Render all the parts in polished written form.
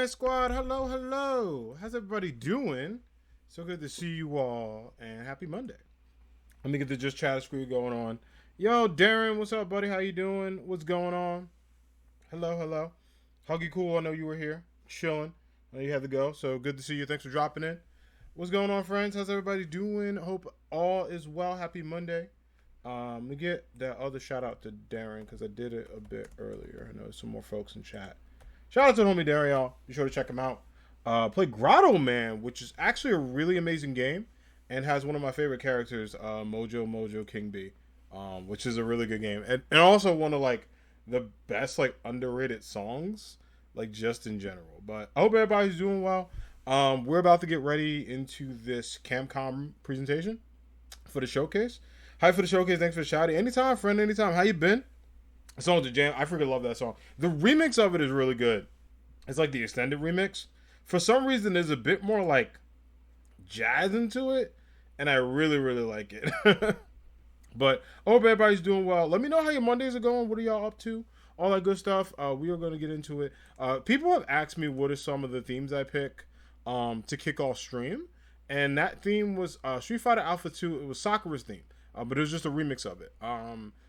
Batman Squad, hello, hello. How's everybody doing? So good to see you all, and happy Monday. Let me get the just chat screen going on. Yo, Darren, what's up, buddy? How you doing? What's going on? Hello, hello. Huggy Cool, I know you were here, chilling. I know you had to go, so good to see you. Thanks for dropping in. What's going on, friends? How's everybody doing? Hope all is well. Happy Monday. Let me get that other shout out to Darren because I did it a bit earlier. I know there's some more folks in chat. Shout out to the homie Darren, y'all. Be sure to check him out. Play Grotto Man, which is actually a really amazing game and has one of my favorite characters, Mojo King B, which is a really good game. And also one of like the best like underrated songs, like just in general. But I hope everybody's doing well. We're about to get ready into this Capcom presentation for the showcase. Hi for the showcase. Thanks for shouting. Anytime, friend. Anytime. How you been? The song's a jam. I freaking love that song. The remix of it is really good. It's like the extended remix. For some reason, there's a bit more like jazz into it, and I really, really like it. But I hope everybody's doing well. Let me know how your Mondays are going. What are y'all up to? All that good stuff. We are going to get into it. People have asked me what are some of the themes I pick to kick off stream, and that theme was Street Fighter Alpha 2. It was Sakura's theme, but it was just a remix of it.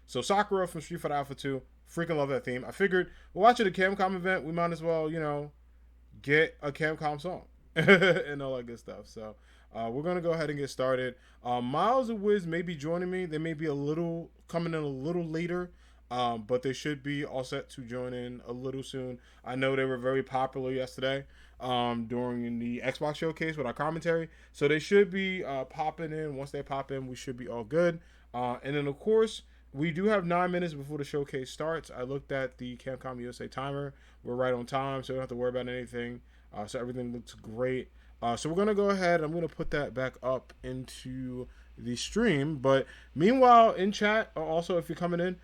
So Sakura from Street Fighter Alpha 2, freaking love that theme. I figured we're watching a Capcom event, we might as well, get a Capcom song and all that good stuff. So we're gonna go ahead and get started. Miles and Wiz may be joining me. They may be coming in a little later, but they should be all set to join in a little soon. I know they were very popular yesterday during the Xbox showcase with our commentary, so they should be popping in. Once they pop in, we should be all good. And then of course, we do have 9 minutes before the showcase starts. I looked at the Capcom USA timer. We're right on time, so we don't have to worry about anything. So everything looks great. So we're going to go ahead. I'm going to put that back up into the stream. But meanwhile, in chat, also if you're coming in,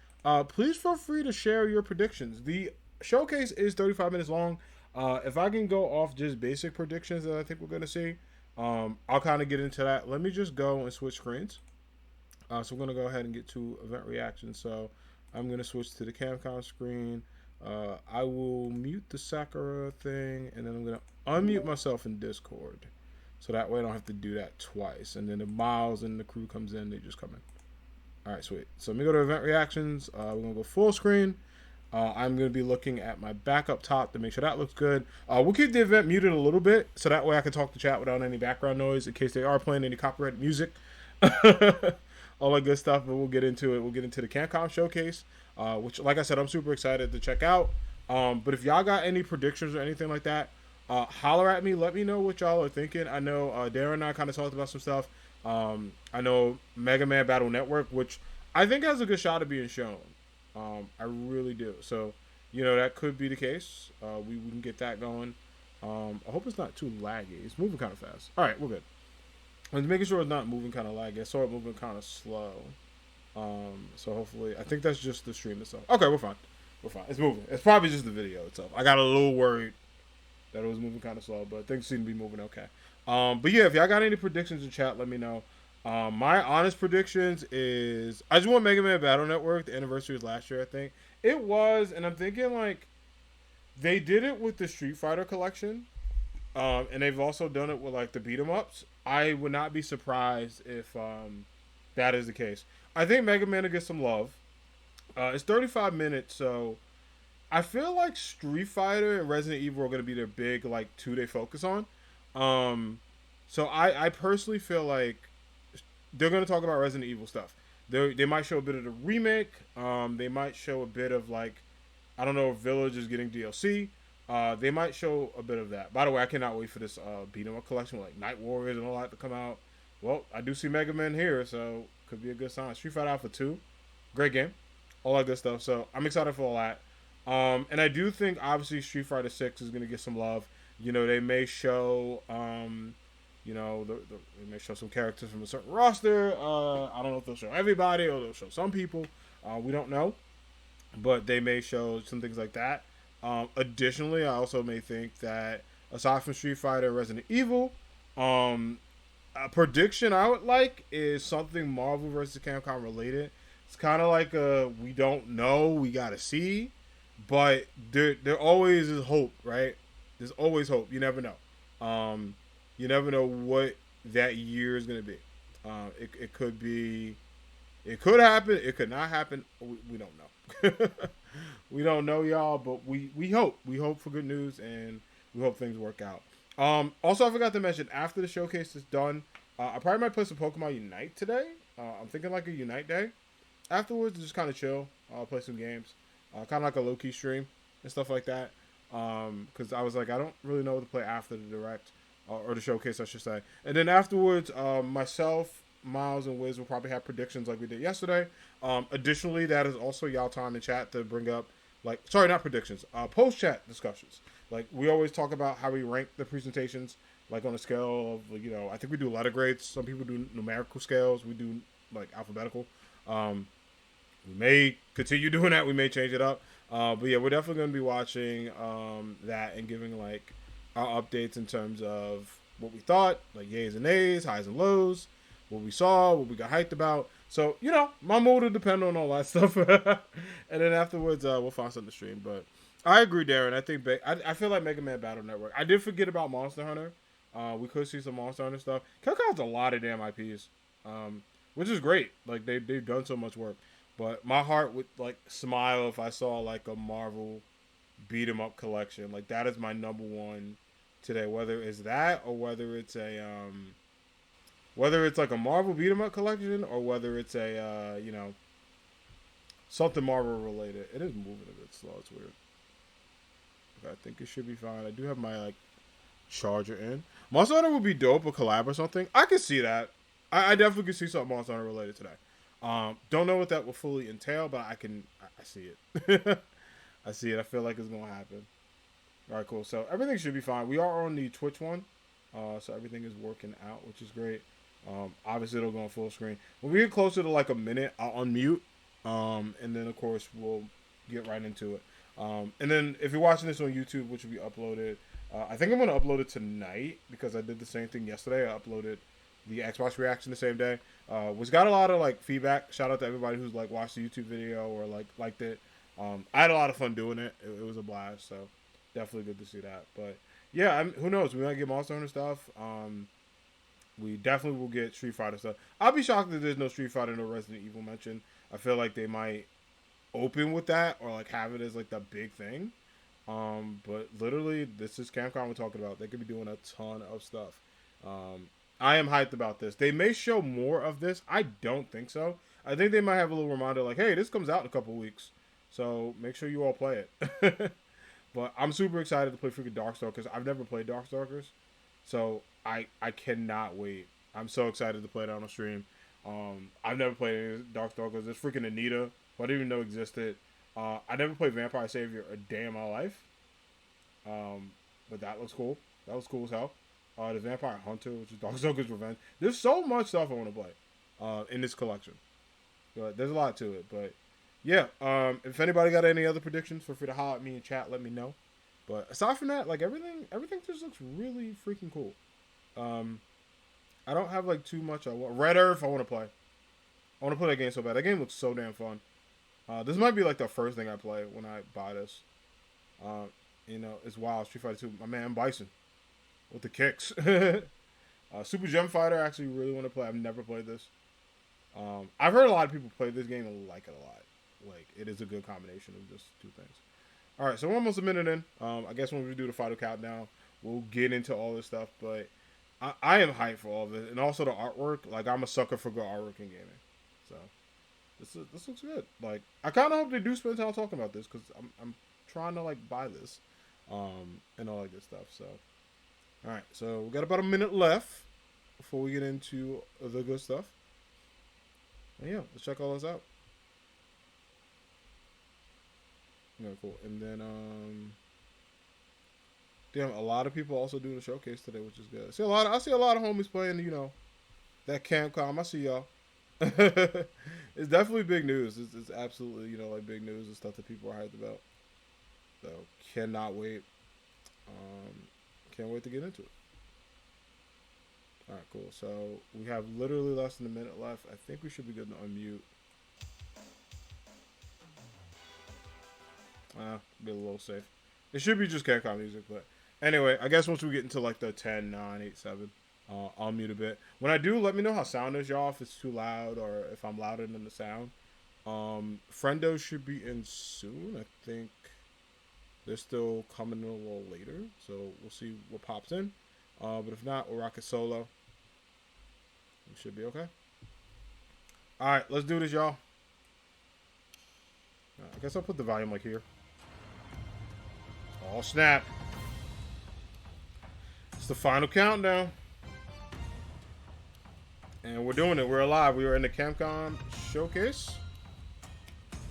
please feel free to share your predictions. The showcase is 35 minutes long. If I can go off just basic predictions that I think we're going to see, I'll kind of get into that. Let me just go and switch screens. So we're going to go ahead and get to event reaction. So I'm going to switch to the Capcom screen. I will mute the Sakura thing, and then I'm going to unmute myself in Discord. So that way I don't have to do that twice. And then if Miles and the crew comes in, they just come in. All right, sweet. So let me go to event reactions. We're going to go full screen. I'm going to be looking at my backup top to make sure that looks good. We'll keep the event muted a little bit, so that way I can talk to chat without any background noise in case they are playing any copyrighted music. All that good stuff, but we'll get into it. We'll get into the Capcom showcase, which, like I said, I'm super excited to check out. But if y'all got any predictions or anything like that, holler at me. Let me know what y'all are thinking. I know Darren and I kind of talked about some stuff. I know Mega Man Battle Network, which I think has a good shot of being shown. I really do. So, that could be the case. We can get that going. I hope it's not too laggy. It's moving kind of fast. All right, we're good. I'm making sure it's not moving kind of laggy. I saw it moving kind of slow. So hopefully, I think that's just the stream itself. Okay, we're fine. We're fine. It's moving. It's probably just the video itself. I got a little worried that it was moving kind of slow, but things seem to be moving okay. But yeah, if y'all got any predictions in chat, let me know. My honest predictions is I just want Mega Man Battle Network. The anniversary was last year, I think. It was, and I'm thinking like they did it with the Street Fighter collection. And they've also done it with like the beat 'em ups. I would not be surprised if that is the case. I think Mega Man will get some love. It's 35 minutes, so I feel like Street Fighter and Resident Evil are going to be their big like 2-day focus on. So I personally feel like they're going to talk about Resident Evil stuff. They might show a bit of the remake. They might show a bit of like, I don't know if Village is getting DLC. They might show a bit of that. By the way, I cannot wait for this beat 'em up collection with like Night Warriors and all that to come out. Well, I do see Mega Man here, so could be a good sign. Street Fighter Alpha 2, great game, all that good stuff. So I'm excited for all that. And I do think obviously Street Fighter 6 is going to get some love. They may show, they may show some characters from a certain roster. I don't know if they'll show everybody or they'll show some people. We don't know, but they may show some things like that. Additionally, I also may think that aside from Street Fighter and Resident Evil, a prediction I would like is something Marvel vs. Capcom related. It's kind of like we don't know, we gotta see, but there always is hope, right? There's always hope. You never know. You never know what that year is going to be. It could be, it could happen. It could not happen. We don't know. We don't know, y'all, but we hope. We hope for good news, and we hope things work out. Also, I forgot to mention, after the showcase is done, I probably might play some Pokemon Unite today. I'm thinking like a Unite day. Afterwards, just kind of chill. I'll play some games. Kind of like a low-key stream and stuff like that. Because I was like, I don't really know what to play after the direct, or the showcase, I should say. And then afterwards, myself, Miles, and Wiz will probably have predictions like we did yesterday. Additionally, that is also y'all time in chat to bring up, like, sorry, not predictions, post-chat discussions. Like, we always talk about how we rank the presentations, like on a scale of, I think we do letter grades. Some people do numerical scales. We do like alphabetical. We may continue doing that. We may change it up. But yeah, we're definitely going to be watching that and giving like our updates in terms of what we thought, like yays and nays, highs and lows, what we saw, what we got hyped about. So, my mood will depend on all that stuff. And then afterwards, we'll find something to stream. But I agree, Darren. I think I feel like Mega Man Battle Network. I did forget about Monster Hunter. We could see some Monster Hunter stuff. Capcom has a lot of damn IPs, which is great. Like, they've done so much work. But my heart would like smile if I saw like a Marvel beat 'em up collection. Like, that is my number one today. Whether it's that or whether it's like a Marvel beat 'em up collection or whether it's a something Marvel related. It is moving a bit slow. It's weird. But I think it should be fine. I do have my like charger in. Monster Hunter would be dope, a collab or something. I could see that. I definitely could see something Monster Hunter related today. Don't know what that will fully entail, but I see it. I see it. I feel like it's gonna happen. All right, cool. So everything should be fine. We are on the Twitch one, so everything is working out, which is great. Obviously it'll go on full screen. When we get closer to like a minute, I'll unmute, and then of course we'll get right into it. And then if you're watching this on YouTube, which will be uploaded, I think I'm gonna upload it tonight because I did the same thing yesterday. I uploaded the Xbox reaction the same day, which got a lot of like feedback. Shout out to everybody who's like watched the YouTube video or like liked it. I had a lot of fun doing it. It was a blast, so definitely good to see that. But yeah, who knows? We might get Monster Hunter stuff. We definitely will get Street Fighter stuff. I'll be shocked that there's no Street Fighter, no Resident Evil mention. I feel like they might open with that or like have it as like the big thing. But literally, this is Capcom we're talking about. They could be doing a ton of stuff. I am hyped about this. They may show more of this. I don't think so. I think they might have a little reminder like, hey, this comes out in a couple weeks. So make sure you all play it. But I'm super excited to play freaking Darkstalkers. I've never played Darkstalkers. So I cannot wait. I'm so excited to play it on the stream. I've never played any Darkstalkers. There's freaking Anita, who I didn't even know existed. I never played Vampire Savior a day in my life. But that looks cool. That was cool as hell. The Vampire Hunter, which is Darkstalkers Revenge. There's so much stuff I want to play in this collection. But there's a lot to it. But yeah, if anybody got any other predictions, feel free to holler at me in chat. Let me know. But aside from that, like everything just looks really freaking cool. I don't have like too much. Red Earth, I want to play. I want to play that game so bad. That game looks so damn fun. This might be like the first thing I play when I buy this. It's wild. Street Fighter 2. My man Bison with the kicks. Super Gem Fighter, I actually really want to play. I've never played this. I've heard a lot of people play this game and like it a lot. Like, it is a good combination of just two things. All right, so we're almost a minute in. I guess when we do the final countdown, we'll get into all this stuff. But I am hyped for all of it, and also the artwork. Like, I'm a sucker for good artwork in gaming. So this looks good. Like, I kind of hope they do spend time talking about this because I'm trying to like buy this, and all that good stuff. So, all right, so we got about a minute left before we get into the good stuff. And yeah, let's check all this out. Yeah, cool. And then, damn, a lot of people also doing the showcase today, which is good. I see a lot of homies playing, that Capcom. I see y'all. It's definitely big news. It's absolutely, like big news and stuff that people are hyped about. So, cannot wait. Can't wait to get into it. All right, cool. So, we have literally less than a minute left. I think we should be good to unmute. Be a little safe. It should be just Capcom music, but Anyway, I guess once we get into like the 10, 9, 8, 7, I'll mute a bit. When I do, let me know how sound is, y'all. If it's too loud or if I'm louder than the sound. Friendo should be in soon. I think they're still coming in a little later, so we'll see what pops in. But if not, we'll rock it solo. We should be okay. All right, let's do this, y'all. I guess I'll put the volume like here. Oh, snap. It's the final countdown. And we're doing it. We're alive. We are in the Capcom showcase.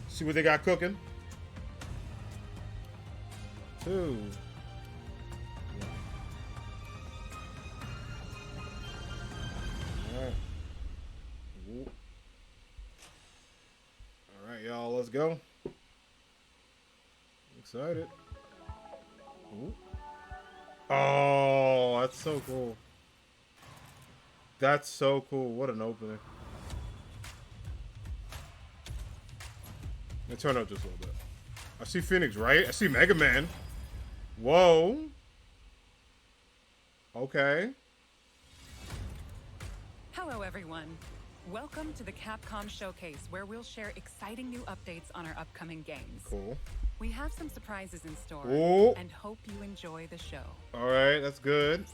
See what they got cooking. 2, 1. All right. All right, y'all. Let's go. Excited. Ooh. Oh, that's so cool. That's so cool. What an opening. Let me turn up just a little bit. I see Phoenix, right? I see Mega Man. Whoa. Okay. Hello, everyone. Welcome to the Capcom Showcase, where we'll share exciting new updates on our upcoming games. Cool. We have some surprises in store, Ooh. and hope you enjoy the show. All right, that's good.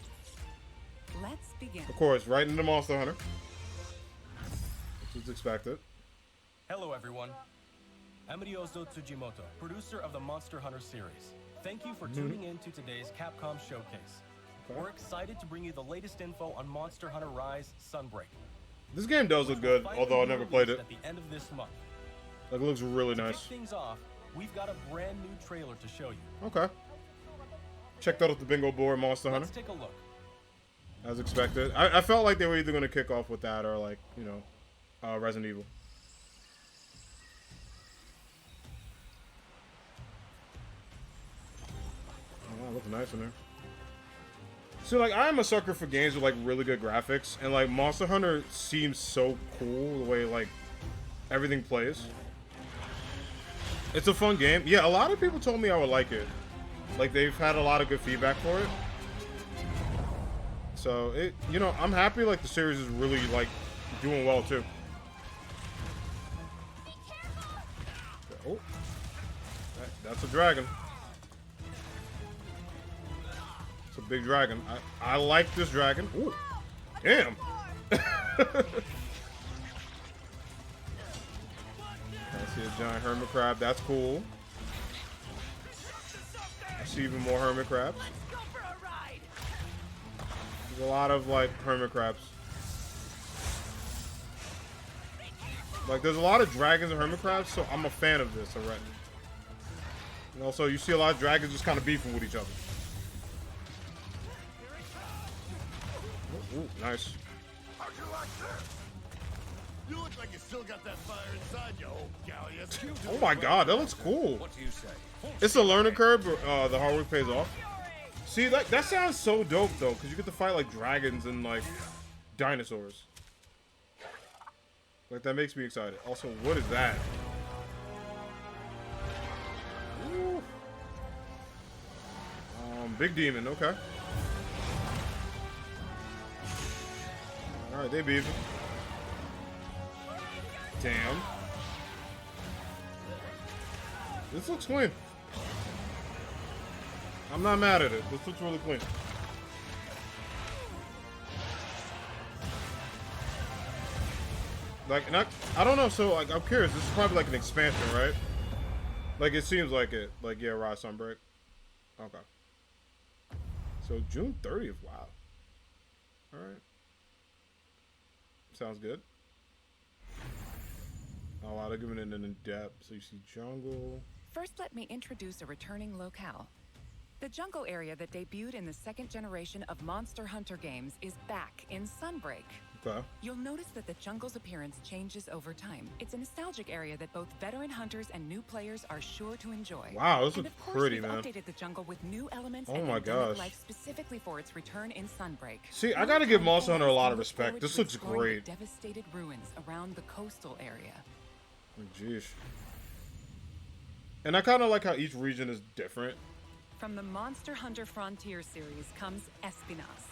Let's begin. Of course, right into Monster Hunter. Which is expected. Hello, everyone. I'm Ryozo Tsujimoto, producer of the Monster Hunter series. Thank you for tuning in to today's Capcom Showcase. Okay. We're excited to bring you the latest info on Monster Hunter Rise Sunbreak. This game does look good, although I never played it. At the end of this month. Like, it looks really To nice. kick things off, we've got a brand new trailer to show you. Okay. Checked out the bingo board, Monster Hunter. Let's take a look. As expected. I felt like they were either going to kick off with that or, like, you know, Resident Evil. Oh, looks nice in there. So, like, I am a sucker for games with, like, really good graphics. And, like, Monster Hunter seems so cool the way, like, everything plays. It's a fun game. Yeah, a lot of people told me I would like it. Like, they've had a lot of good feedback for it. So, it, you know, I'm happy, like, the series is really, like, doing well, too. Oh. That's a dragon. It's a big dragon. I like this dragon. Ooh. Damn. I see a giant hermit crab. That's cool. I see even more hermit crabs. There's a lot of, like, hermit crabs. Like, there's a lot of dragons and hermit crabs, so I'm a fan of this already. And also, you see a lot of dragons just kind of beefing with each other. Ooh, nice. How'd you like that? You look like you still got that fire inside you, old galleus. Oh my god, that looks cool. What do you say? It's a learning curve, but the hard work pays off. See, that sounds so dope, though, because you get to fight, like, dragons and, like, dinosaurs. Like, that makes me excited. Also, what is that? Ooh. Big demon, okay. Alright, they beefing. Damn. This looks clean. I'm not mad at it. This looks really clean. Like, and I don't know, so, like, I'm curious. This is probably, like, an expansion, right? Like, it seems like it. Like, yeah, Rise Sunbreak. Okay. So, June 30th. Wow. Alright. Sounds good. A lot of giving it in depth. So, you see jungle. First, let me introduce a returning locale. The jungle area that debuted in the second generation of Monster Hunter games is back in Sunbreak. Okay. You'll notice that the jungle's appearance changes over time. It's a nostalgic area that both veteran hunters and new players are sure to enjoy. Wow, this and looks of course, pretty, we've man. updated the jungle with new elements Oh and my endemic gosh. life specifically for its return in Sunbreak. See, I gotta give Monster Hunter a lot of Look respect. forward This to looks exploring great. the devastated ruins around the coastal area. Oh, jeez. And I kind of like how each region is different. From the Monster Hunter Frontier series comes Espinas.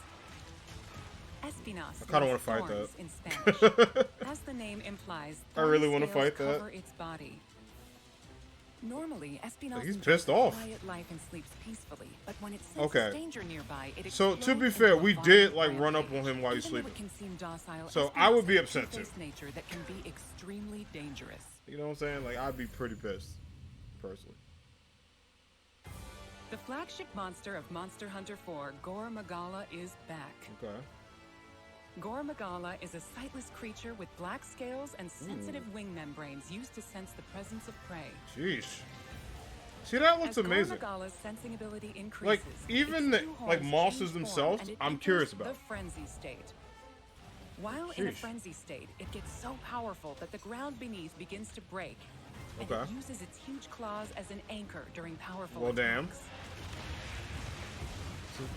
Espinas I kinda means wanna fight thorns that. in Spanish. As the name implies, I really want wanna to fight that. cover its body. Normally, Espinas He's enjoys pissed a off. quiet life and sleeps peacefully, but when it senses Okay. danger nearby, it So, to explodes be fair, into a we violent did, like, run up rampage. on him while he's Even though sleeping. it can seem docile, So, Espinas I would be has a upset, too. two-faced nature that can be extremely dangerous. You know what I'm saying? Like, I'd be pretty pissed, personally. The flagship monster of Monster Hunter 4, Gore Magala, is back. Okay. Gore Magala is a sightless creature with black scales and sensitive wing membranes used to sense the presence of prey. Jeez. See, that looks As amazing. Gore Magala's sensing ability increases, Like, even its the, two like, horns monsters change form themselves, and it I'm enters curious about. the frenzy state. While in a Sheesh. frenzy state, it gets so powerful that the ground beneath begins to break. And Okay. it uses its huge claws as an anchor during powerful Well, damn. attacks.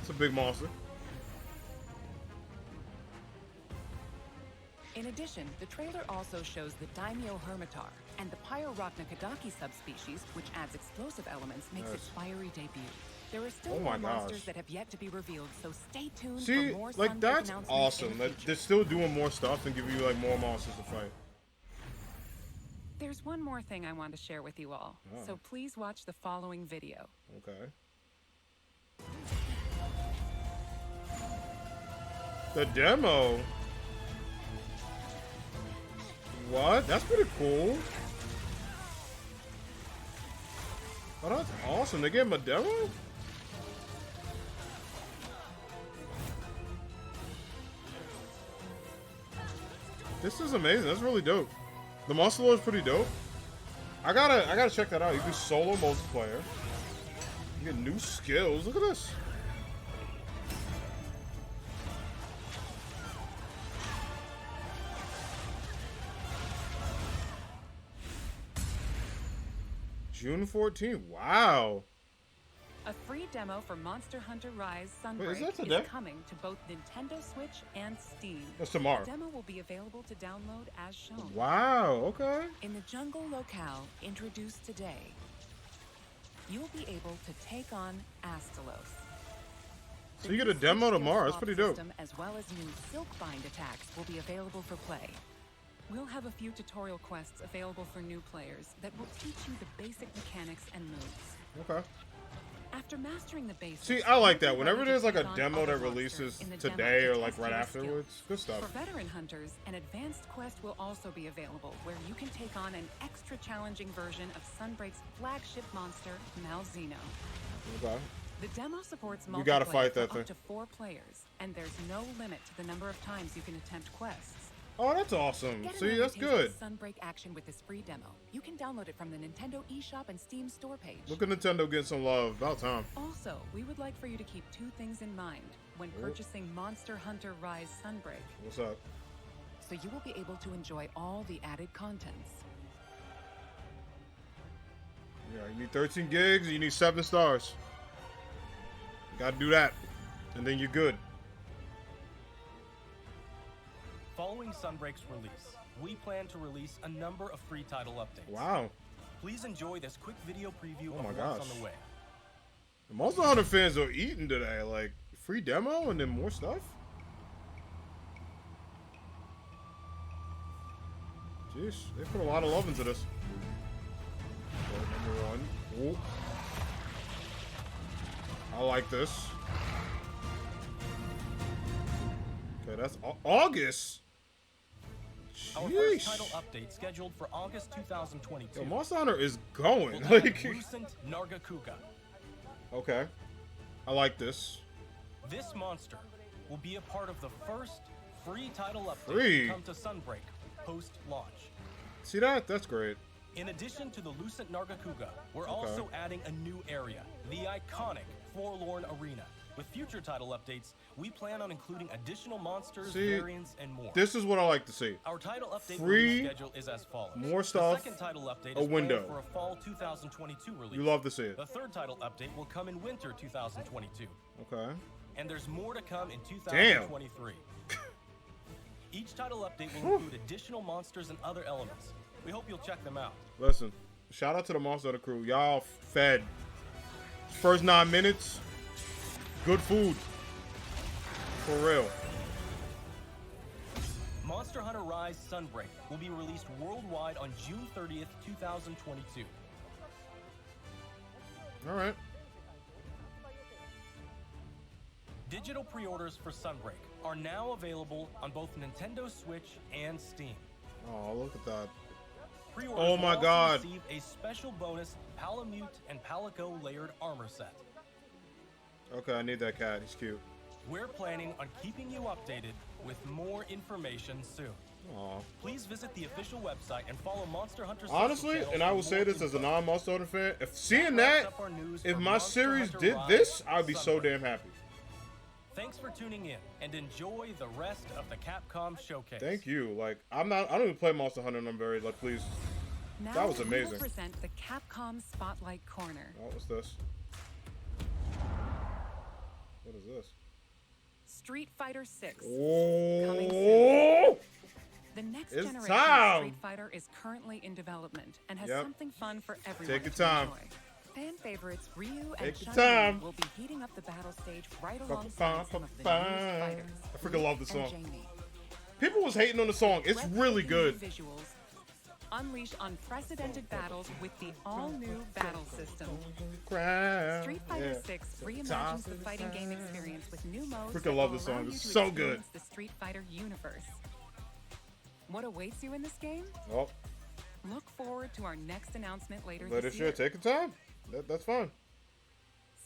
It's a big monster. In addition, the trailer also shows the Daimyo Hermitar, and the Pyrorachna subspecies, which adds explosive elements, makes its fiery debut. There are still Oh my more monsters gosh. that have yet to be revealed, so stay tuned See, for more like, Sunbreak that's announcements awesome. in the That future. they're still doing more stuff and giving you, like, more monsters to fight. There's one more thing I want to share with you all, so please watch the following video. Okay. The demo. What? That's pretty cool. Oh, that's awesome. They gave him a demo? This is amazing. That's really dope. The Monster Lord is pretty dope. I gotta check that out. You can solo multiplayer. You get new skills. Look at this. June 14th. Wow. A free demo for Monster Hunter Rise Wait, Sunbreak is that is today? coming to both Nintendo Switch and Steam. That's tomorrow. The demo will be available to download as shown. Wow. Okay. In the jungle locale introduced today, you'll be able to take on Astalos. So you get a demo tomorrow. That's pretty dope. As well as new Silkbind attacks will be available for play. We'll have a few tutorial quests available for new players that will teach you the basic mechanics and moves. Okay. After mastering the basics, See, I like that. you'll be Whenever ready to there's like a take on demo other that monsters releases in the demo today to or like test right your afterwards, skills. good stuff. For veteran hunters, an advanced quest will also be available where you can take on an extra challenging version of Sunbreak's flagship monster, Malzeno. Okay. The demo supports We gotta multiplayer fight for that up thing. to 4 players, and there's no limit to the number of times you can attempt quests. Oh, that's awesome. Get an See, that's early taste good. of Sunbreak action with this free demo. You can download it from the Nintendo eShop and Steam store page. Look at Nintendo getting some love. About time. Also, we would like for you to keep 2 things in mind when purchasing Monster Hunter Rise Sunbreak, What's up? so you will be able to enjoy all the added contents. Yeah, you need 13 gigs and you need 7 stars. You gotta do that. And then you're good. Following Sunbreak's release, we plan to release a number of free title updates. Wow. Please enjoy this quick video preview Oh of my what's gosh. on the way. The Monster Hunter fans are eating today. Like, free demo and then more stuff? Jeez, they put a lot of love into this. Okay, number 1. Ooh. I like this. Okay, that's August. Our first Jeez. title update scheduled for August 2022. Yo, Monster Hunter is going. will add Like, Lucent Nargacuga. okay, I like this. This monster will be a part of the first free title update Free? to come to Sunbreak post-launch. See that? That's great. In addition to the Lucent Nargacuga, we're also adding a new area, the iconic Forlorn Arena. With future title updates, we plan on including additional monsters, See, variants, and more. This is what I like to see. Our title update Free, release schedule is as follows. more stuff, The second title update a is window. planned for a fall 2022 release. You love to see it. The third title update will come in winter 2022. Okay. And there's more to come in 2023. Each title update will include additional monsters and other elements. We hope you'll check them out. Listen, shout out to the Monster Hunter crew. Y'all fed First 9 minutes, good food. For real. Monster Hunter Rise Sunbreak will be released worldwide on June 30th, 2022. All right. Digital pre-orders for Sunbreak are now available on both Nintendo Switch and Steam. Oh, look at that. Pre-orders Oh my will God. also receive a special bonus Palamute and Palico layered armor set. Okay, I need that cat. He's cute. We're planning on keeping you updated with more information soon. Aw. Please visit the official website and follow Monster Hunter. Honestly, and I will say this as a non-Monster Hunter fan, if seeing That that, wraps up our news if for my Monster series Hunter did Rise this, I'd be so Sunbreak. damn happy. Thanks for tuning in and enjoy the rest of the Capcom showcase. Thank you. Like, I don't even play Monster Hunter and I'm very, like, please. Now That was we amazing. will present the Capcom Spotlight Corner. Oh, what's this? What is this? Street Fighter 6. Oh! Coming soon. The next It's generation time. of Street Fighter is currently in development and has Yep. something fun for everyone Take your to time. enjoy. Fan favorites Ryu and Take your Chun-Li time. will be heating up the battle stage right Ba-ba-ba, alongside some of the ba-ba. newest fighters. I freaking love the and song. Jamie. People was hating on the song. It's really good. Breathtaking Visuals. Unleash unprecedented battles with the all-new battle system. Street Fighter Yeah. 6 reimagines the fighting game experience with new modes Freaking that love will this song. allow you It's to so good. experience the Street Fighter universe. What awaits you in this game? Oh, Look forward to our next announcement later let it this share. year. Take your time. That's fine.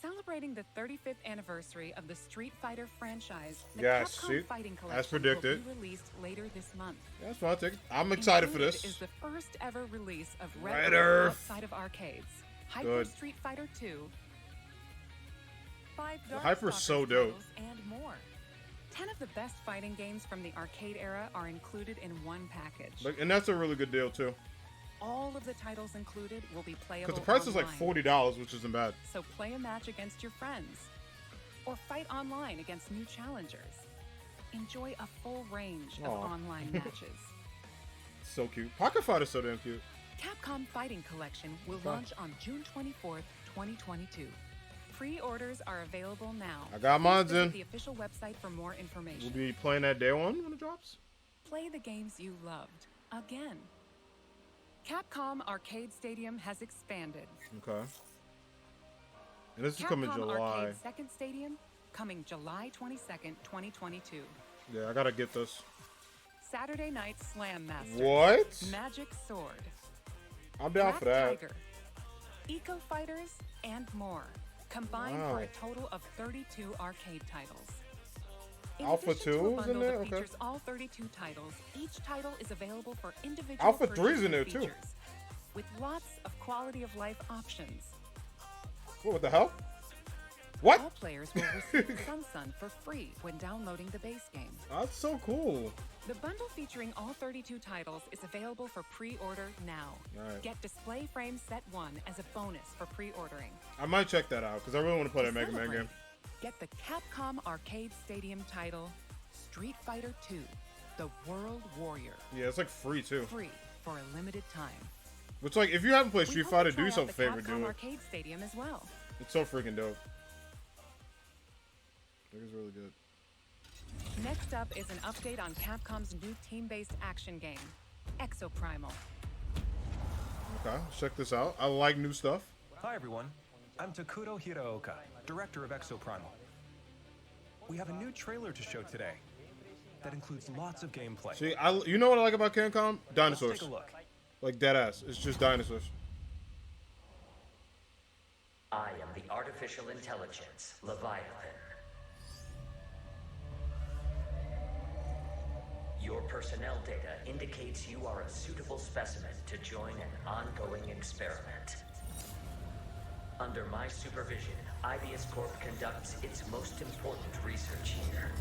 Celebrating the 35th anniversary of the Street Fighter franchise, the Yes, Capcom see? Fighting As Collection predicted. will be released later this month. That's fine. Take it. I'm excited for Included this. is the first ever release of Red Red Earth. Earth outside of arcades. Hyper Good. Street Fighter 2, 5 Dark Hyper's so Stalkers dope. titles, and more. 10 of the best fighting games from the arcade era are included in one package. Like, and that's a really good deal too. All of the titles included will be playable Because the price is like online. $40, which isn't bad. So play a match against your friends. Or fight online against new challengers. Enjoy a full range of Aw. online matches. So cute. Pocket Fighter's so damn cute. Capcom Fighting Collection will launch on June 24th, 2022. Pre-orders are available now. I got Please mine visit in. the official website for more information. We'll be playing that day one when it drops. Play the games you loved again. Capcom Arcade Stadium has expanded. Okay. And this is coming Capcom July. Arcade Second Stadium coming July 22nd, 2022. Yeah, I gotta get this. Saturday Night Slam Master. What? Magic Sword. I'm down Black for that. Tiger. Eco Fighters and more. Combined Wow. for a total of 32 arcade titles. In Alpha addition to 2 a is in bundle there? that Okay. features all 32 titles, each title is available for individual Alpha 3 's in purchase there, and too. features, with lots of quality of life options. What the hell? What? All players will receive Sun for free when downloading the base game. That's so cool. The bundle featuring all 32 titles is available for pre-order now. Alright. Get Display Frame Set 1 as a bonus for pre-ordering. I might check that out because I really want to play that To Mega Man celebrate, game. Get the Capcom Arcade Stadium title, Street Fighter 2, The World Warrior, Yeah, it's like free too. free for a limited time. Which, like, if you haven't played We Street hope Fighter, you try do out yourself a the favor, Capcom do it. Arcade Stadium as well. It's so freaking dope. It is really good. Next up is an update on Capcom's new team-based action game, Exoprimal. Okay, let's check this out. I like new stuff. Hi everyone, I'm Takuro Hiraoka, director of Exoprimal. We have a new trailer to show today that includes lots of gameplay. See, you know what I like about Capcom? Let's Dinosaurs. take a look. Like, dead ass. It's just dinosaurs. I am the artificial intelligence, Leviathan. Your personnel data indicates you are a suitable specimen to join an ongoing experiment. Under my supervision, Ibius Corp conducts its most important research here.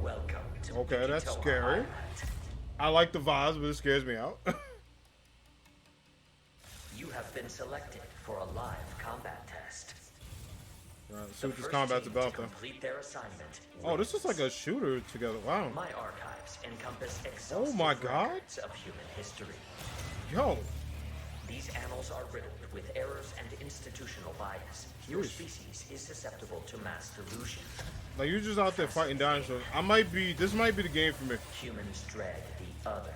Welcome to Okay, that's Bikitoa scary. Island. I like the vibes, but it scares me out. You have been selected for a live combat test. Alright, let's see The what this first combat's team about, to though. complete their assignment Oh, this is like a shooter together. Wow. My archives encompass Oh my exhaustive God. records of human history. Yo. These annals are riddled with errors and institutional bias. Your species is susceptible to mass delusion. Like, you're just out there fighting dinosaurs. This might be the game for me. Humans dread the other.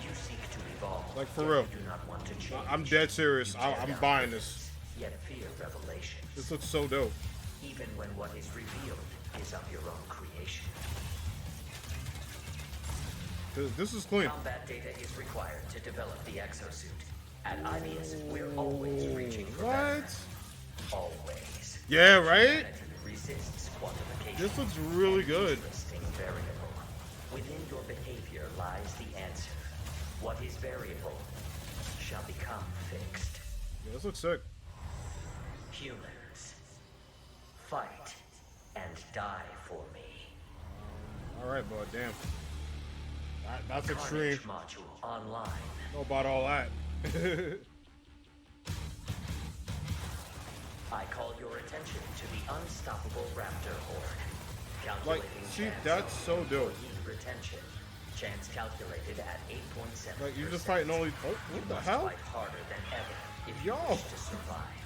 You seek to evolve. Like, for yet real. you do not want to change. I'm dead serious. You tear I'm down buying myths, this. Yet fear revelations. This looks so dope. Even when what is revealed is of your own creation. This is clean. Combat data is required to develop the exosuit. At IBS, we're always reaching for better. Always. Yeah, right? Humanity resists quantification. This looks really good. Interesting variable. Within your behavior lies the answer. What is variable shall become fixed. Yeah, this looks sick. Humans, fight and die for me. All right, bud. Damn. That's Carnage extreme. module online. Know about all that. I call your attention to the unstoppable raptor horde. Like, Calculating see, chance that's so dope. heat retention. Chance calculated at 8.7%. Like, you're just fighting only. Oh, what the hell? Fight harder than ever if you Yo. wish to survive.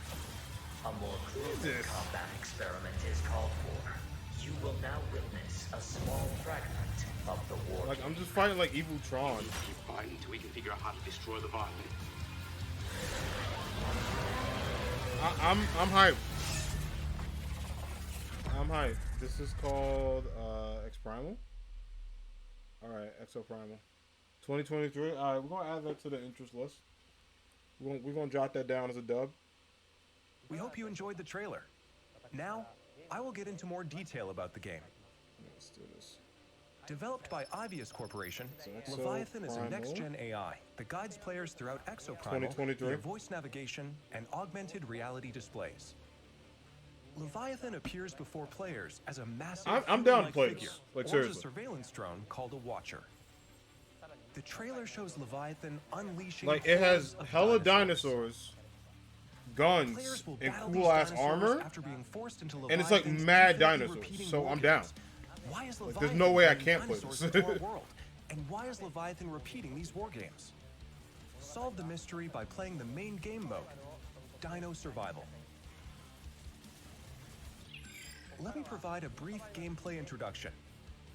A more grueling Jesus. combat experiment is called for. You will now witness a small fragment of the war. Like, I'm just fighting like Evil Tron. Keep fighting until we can figure out how to destroy the Violent. I'm hyped. I'm hyped. This is called X Primal. Alright, Exo Primal. 2023. Alright, we're gonna add that to the interest list. We're gonna jot that down as a dub. We hope you enjoyed the trailer. Now, I will get into more detail about the game. Let's do this. Developed by Ivius Corporation, Exo Leviathan is a Primal. next-gen AI that guides players throughout Exo Primal 2023. via voice navigation and augmented reality displays. Leviathan appears before players as a massive I'm down to human-like play figure, this. Like, or as seriously. a surveillance drone called a Watcher. The trailer shows Leviathan unleashing Like, it has hordes of hella dinosaurs. dinosaurs, guns, Players will and battle cool these ass dinosaurs armor. after being forced into And it's like Leviathan's mad infinitely dinosaurs, repeating so war I'm down. games. Why is Like, Leviathan there's no way I bringing can't play dinosaurs this. into our world? And why is Leviathan repeating these war games? Solve the mystery by playing the main game mode, Dino Survival. Let me provide a brief gameplay introduction.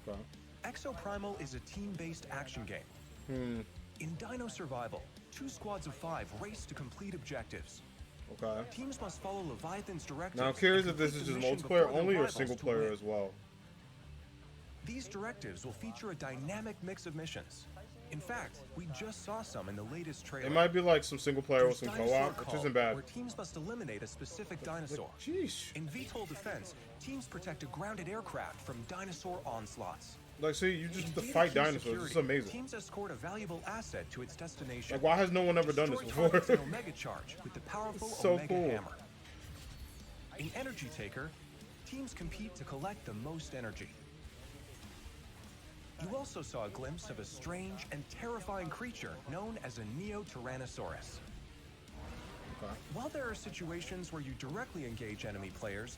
Okay. Exo Primal is a team-based action game. In Dino Survival, 2 squads of 5 race to complete objectives. Okay. Teams must follow Leviathan's directives. Now I'm curious and if this complete is the just mission multiplayer before their only or rivals single to player win. as well. These directives will feature a dynamic mix of missions. In fact, we just saw some in the latest trailer. It might be like some single player with There's some Dinosaur co-op, which Call, isn't bad. where teams must eliminate a specific dinosaur. Jeez. In VTOL defense, teams protect a grounded aircraft from dinosaur onslaughts. Like, see, you just In have to data fight key dinosaurs. security, It's amazing. Teams escort a valuable asset to its destination. Like, why has no one ever done this Destroy before? targets in Omega Charge with the powerful So Omega cool. Hammer. In Energy Taker, teams compete to collect the most energy. You also saw a glimpse of a strange and terrifying creature known as a Neo-Tyrannosaurus. Okay. While there are situations where you directly engage enemy players,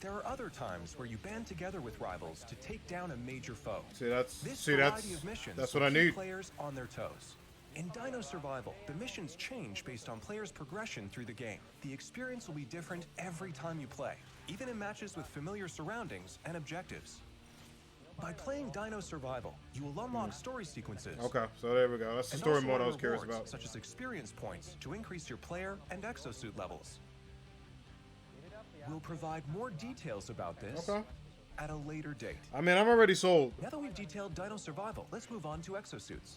there are other times where you band together with rivals to take down a major foe. See, that's This see, variety of missions that's will what I keep need. players on their toes. In Dino Survival, the missions change based on players' progression through the game. The experience will be different every time you play, even in matches with familiar surroundings and objectives. By playing Dino Survival, you will unlock story sequences. Okay, so there we go. That's the and story also mode I earn was curious rewards, about. such as experience points to increase your player and exosuit levels. We'll provide more details about this Okay. at a later date. I mean, I'm already sold. Now that we've detailed Dino Survival, let's move on to exosuits.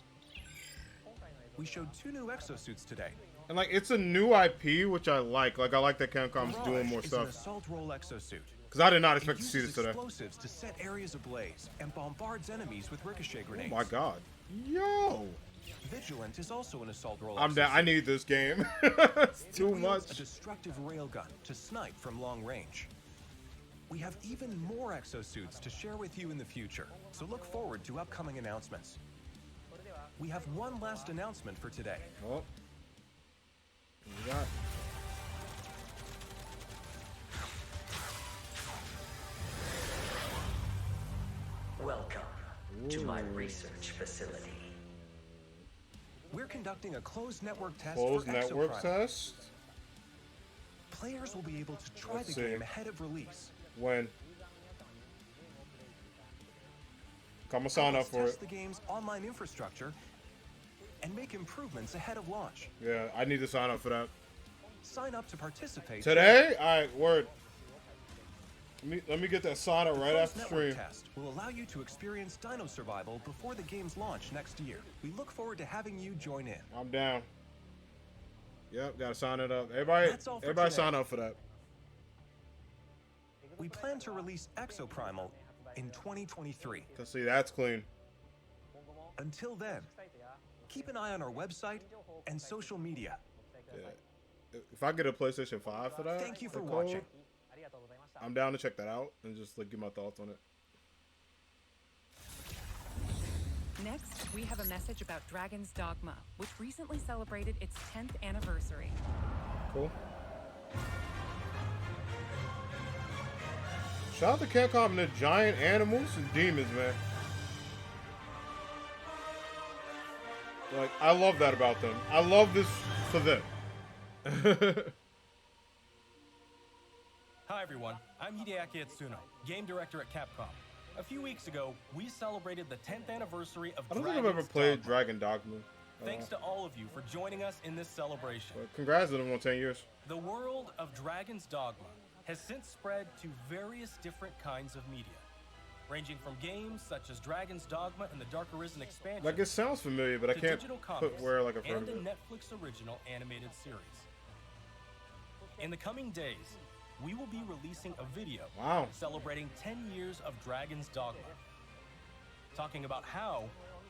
We showed 2 new exosuits today. And like, it's a new IP, which I like. Like, I like that Capcom's Mirage doing more is an stuff. assault role exosuit. Because I did not It expect to see uses this today. explosives to set areas ablaze and bombards enemies with ricochet Oh grenades. my god. Yo! Vigilant is also an assault role I'm exosuit. down. I need this game. It's It too wields much. a destructive railgun to snipe from long range. We have even more exosuits to share with you in the future, so look forward to upcoming announcements. We have one last announcement for today. Oh. What we got? Welcome to my research facility. we're conducting a closed network test Closed for network Exoprimal. test? Players will be able to try Let's the see. game ahead of release. When? Come sign up Let's for test it. the game's online infrastructure and make improvements ahead of launch. Yeah, I need to sign up for that. Sign up to participate Today? Alright, word. Let me get that sign up right Closed after network stream. test will allow you to experience Dino Survival before the game's launch next year. We look forward to having you join in. I'm down. Yep, gotta sign it up. Everybody, That's all for everybody today. sign up for that. We plan to release Exoprimal in 2023. Cause see, that's clean. Until then, keep an eye on our website and social media. Yeah. If I get a PlayStation 5 for that, Thank you for the code, watching. I'm down to check that out and just like give my thoughts on it. Next, we have a message about Dragon's Dogma, which recently celebrated its 10th anniversary. Cool. Shout out to Capcom and the giant animals and demons, man. Like, I love that about them. I love this for them. Hi everyone, I'm Hideaki Itsuno, game director at Capcom. A few weeks ago, we celebrated the 10th anniversary of I don't think Dragon's I've ever played Dogma. Dragon Dogma. Thanks to all of you for joining us in this celebration. But congrats to them on 10 years. The world of Dragon's Dogma has since spread to various different kinds of media, ranging from games such as Dragon's Dogma and the Dark Arisen expansion, Like, it sounds familiar, but I to can't digital put comics where like I've heard and of a it. Netflix original animated series. In the coming days, we will be releasing a video Wow. celebrating 10 years of Dragon's Dogma, talking about how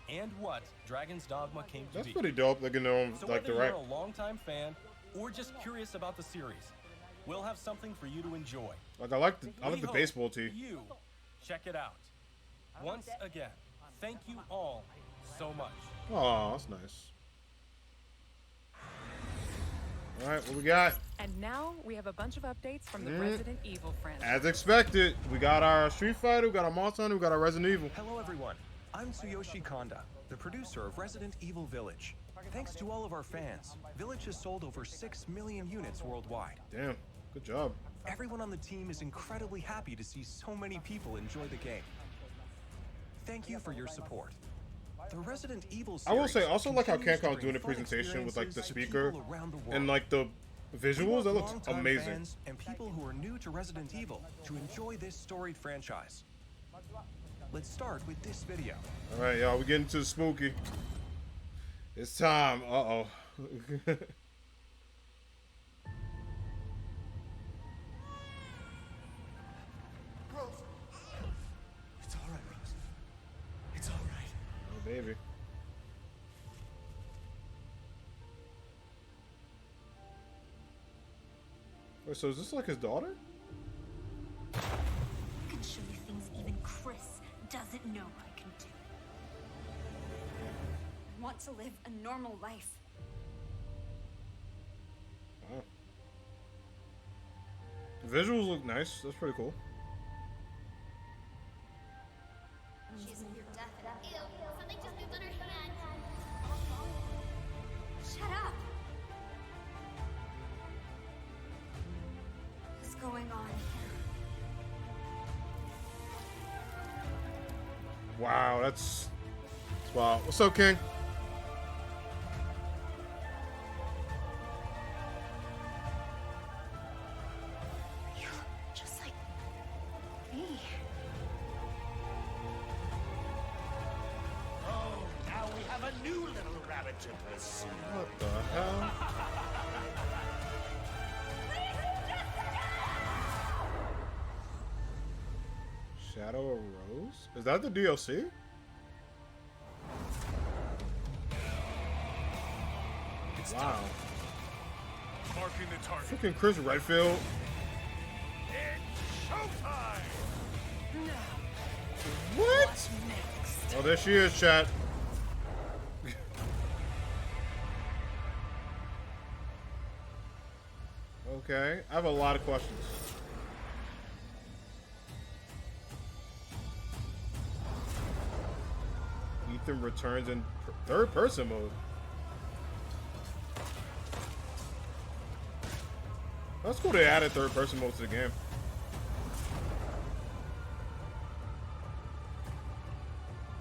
and what Dragon's Dogma came to That's be. pretty dope. They can know So like whether direct. you're a longtime fan or just curious about the series, we'll have something for you to enjoy. Like I like the We the hope baseball tee. You check it out. Once again, thank you all so much. Oh, that's nice. All right, what we got? And now we have a bunch of updates from the Mm. Resident Evil franchise. As expected, we got our Street Fighter, we got our Monster Hunter, we got our Resident Evil. Hello everyone, I'm Tsuyoshi Kanda, the producer of Resident Evil Village. Thanks to all of our fans, Village has sold over 6 million units worldwide. Damn, good job. Everyone on the team is incredibly happy to see so many people enjoy the game. Thank you for your support. The Resident Evil I will series say, also like how continues to Capcom's bring doing the fun presentation with like the experiences to speaker people around the world. and like the We visuals. want That looks longtime amazing. fans and people who are new to Resident Evil to enjoy this storied franchise. Let's start with this video. All right, y'all, we getting to the spooky. It's time. Uh-oh. Rose. It's all right, Rose. It's all right. Oh, baby. Wait, so is this like his daughter? I can show you things even Chris doesn't know I can do. I want to live a normal life. Wow. The visuals look nice. That's pretty cool. She's near death. Ew, something just moved on her hand. Shut up! What's going on? Wow, that's wow. What's up, King? You're just like me. Oh, now we have a new little rabbit to pursue. What the hell? Shadow of Rose? Is that the DLC? Wow. Marking the target. Freaking Chris Redfield. It's showtime! What? Oh, there she is, chat. Okay, I have a lot of questions. Ethan returns in third person mode. That's cool they added third-person mode to the game.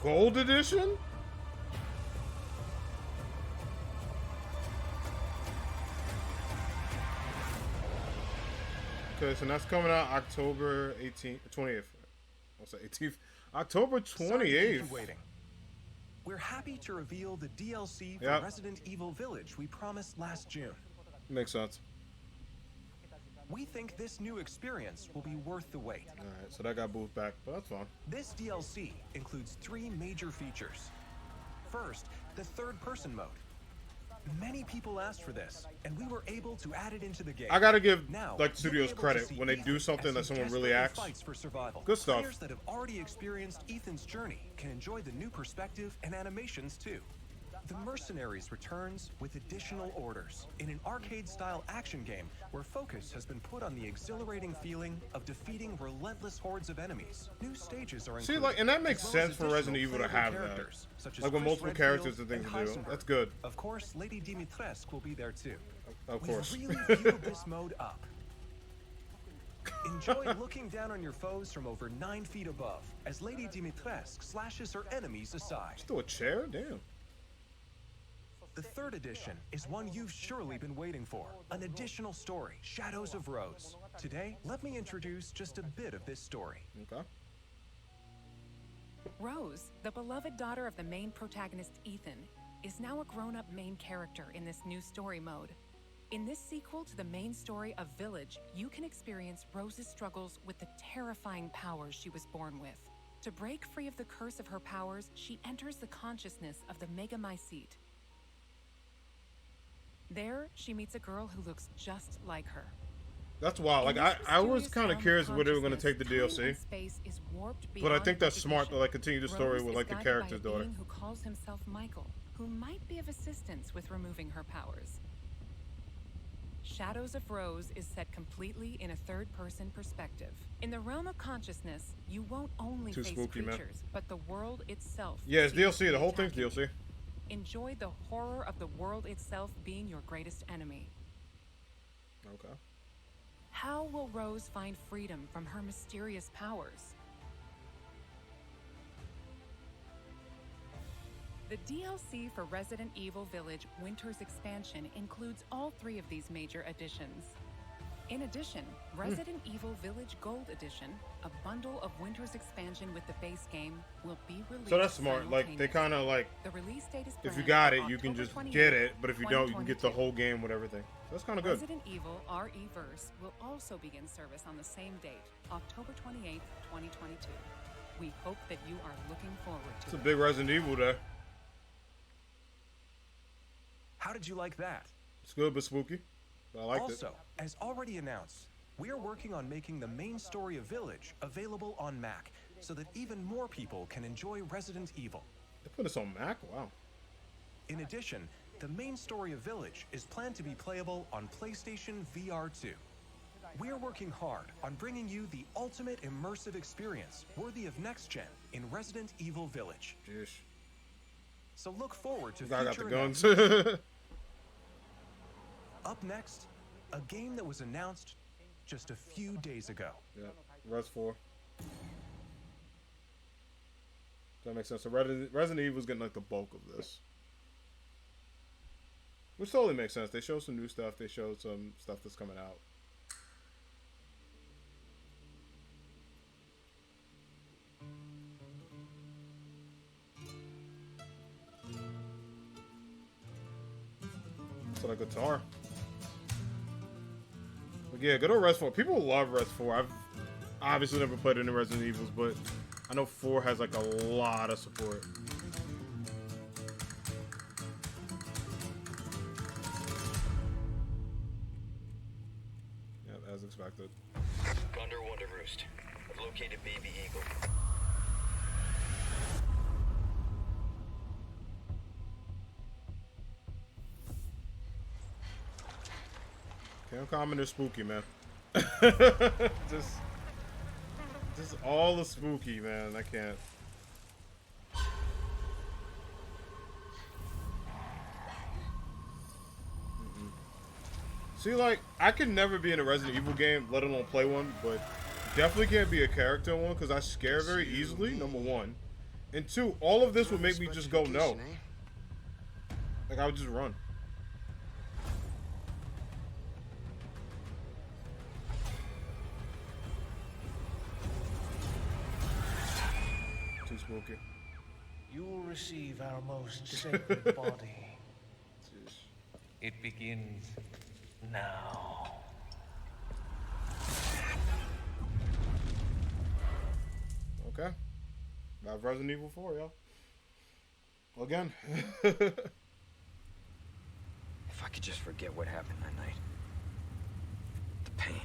Gold edition? Okay, so that's coming out October 18th, 28th. What's that, 18th? October 28th. Sorry to keep you waiting. We're happy to reveal the DLC for Resident Evil Village we promised last June. Makes sense. We think this new experience will be worth the wait. Alright, so that got moved back, but that's fine. This DLC includes 3 major features. First, the third-person mode. Many people asked for this, and we were able to add it into the game. I gotta give now, like studios credit when they do something that someone really asks. For survival. Good stuff. Players that have already experienced Ethan's journey can enjoy the new perspective and animations too. The Mercenaries returns with additional orders in an arcade-style action game where focus has been put on the exhilarating feeling of defeating relentless hordes of enemies. New stages are included. See, like, and that makes sense for Resident Evil to have that. Like with multiple characters and things to do. That's good. Of course, Lady Dimitrescu will be there too. Of course. We've really geared this mode up. Enjoy looking down on your foes from over 9 feet above as Lady Dimitrescu slashes her enemies aside. Still a chair? Damn. The third edition is one you've surely been waiting for. An additional story, Shadows of Rose. Today, let me introduce just a bit of this story. Okay. Rose, the beloved daughter of the main protagonist Ethan, is now a grown-up main character in this new story mode. In this sequel to the main story of Village, you can experience Rose's struggles with the terrifying powers she was born with. To break free of the curse of her powers, she enters the consciousness of the Megamycete. There, she meets a girl who looks just like her. That's wild. Like, I was kind of curious where they were going to take the DLC. But I think that's smart to, like, continue the story with, like, the character's daughter. Who calls himself Michael, who might be of assistance with removing her powers. Shadows of Rose is set completely in a third-person perspective. In the realm of consciousness, you won't only face creatures, but the world itself. Yeah, it's DLC. The whole thing's DLC. Enjoy the horror of the world itself being your greatest enemy. Okay. How will Rose find freedom from her mysterious powers? The DLC for Resident Evil Village Winter's Expansion includes all 3 of these major additions. In addition, Resident Evil Village Gold Edition, a bundle of Winter's Expansion with the base game, will be released. So that's smart. Like, they kind of like, the release date is if you got it, you can just get it. But if you don't, you can get the whole game with everything. So that's kind of good. Resident Evil RE-Verse will also begin service on the same date, October 28th, 2022. We hope that you are looking forward to it. It's a big Resident Evil there. How did you like that? It's good but spooky. I liked it. Also, as already announced, we are working on making the main story of Village available on Mac so that even more people can enjoy Resident Evil. They put this on Mac? Wow. In addition, the main story of Village is planned to be playable on PlayStation VR 2. We're working hard on bringing you the ultimate immersive experience worthy of next gen in Resident Evil Village. Jeez. So look forward to I got future the guns. Up next, a game that was announced just a few days ago. Yeah, Res 4. That makes sense. So Resident Evil's getting like the bulk of this. Which totally makes sense. They showed some new stuff. They showed some stuff that's coming out. It's like a guitar. But yeah, good old Res 4. People love Res 4. I've obviously never played any Resident Evils, but I know 4 has like a lot of support. Yep, as expected. Condor 1 to Roost. I've located Baby Eagle. Capcom and they're spooky, man. just all the spooky, man. I can't. See, like, I can never be in a Resident Evil game, let alone play one, but definitely can't be a character in one because I scare very easily, number one. And two, all of this would make me just go no. Like, I would just run. Too spooky. You will receive our most sacred body. It begins now. Okay. Got Resident Evil 4, y'all. Again. If I could just forget what happened that night. The pain.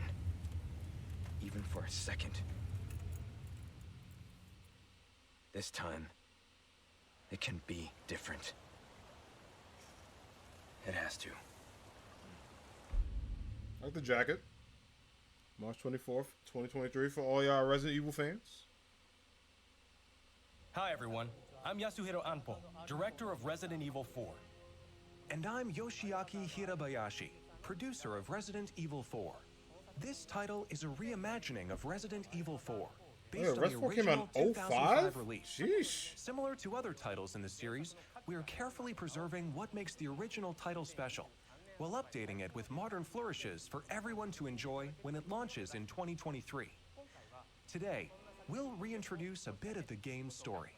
Even for a second. This time, it can be different. It has to. Like the jacket. March 24th, 2023 for all y'all Resident Evil fans. Hi everyone, I'm Yasuhiro Anpo, director of Resident Evil 4. And I'm Yoshiaki Hirabayashi, producer of Resident Evil 4. This title is a reimagining of Resident Evil 4, based on the original 2005 release. Sheesh. Similar to other titles in the series, we are carefully preserving what makes the original title special, while updating it with modern flourishes for everyone to enjoy when it launches in 2023. Today, we'll reintroduce a bit of the game's story.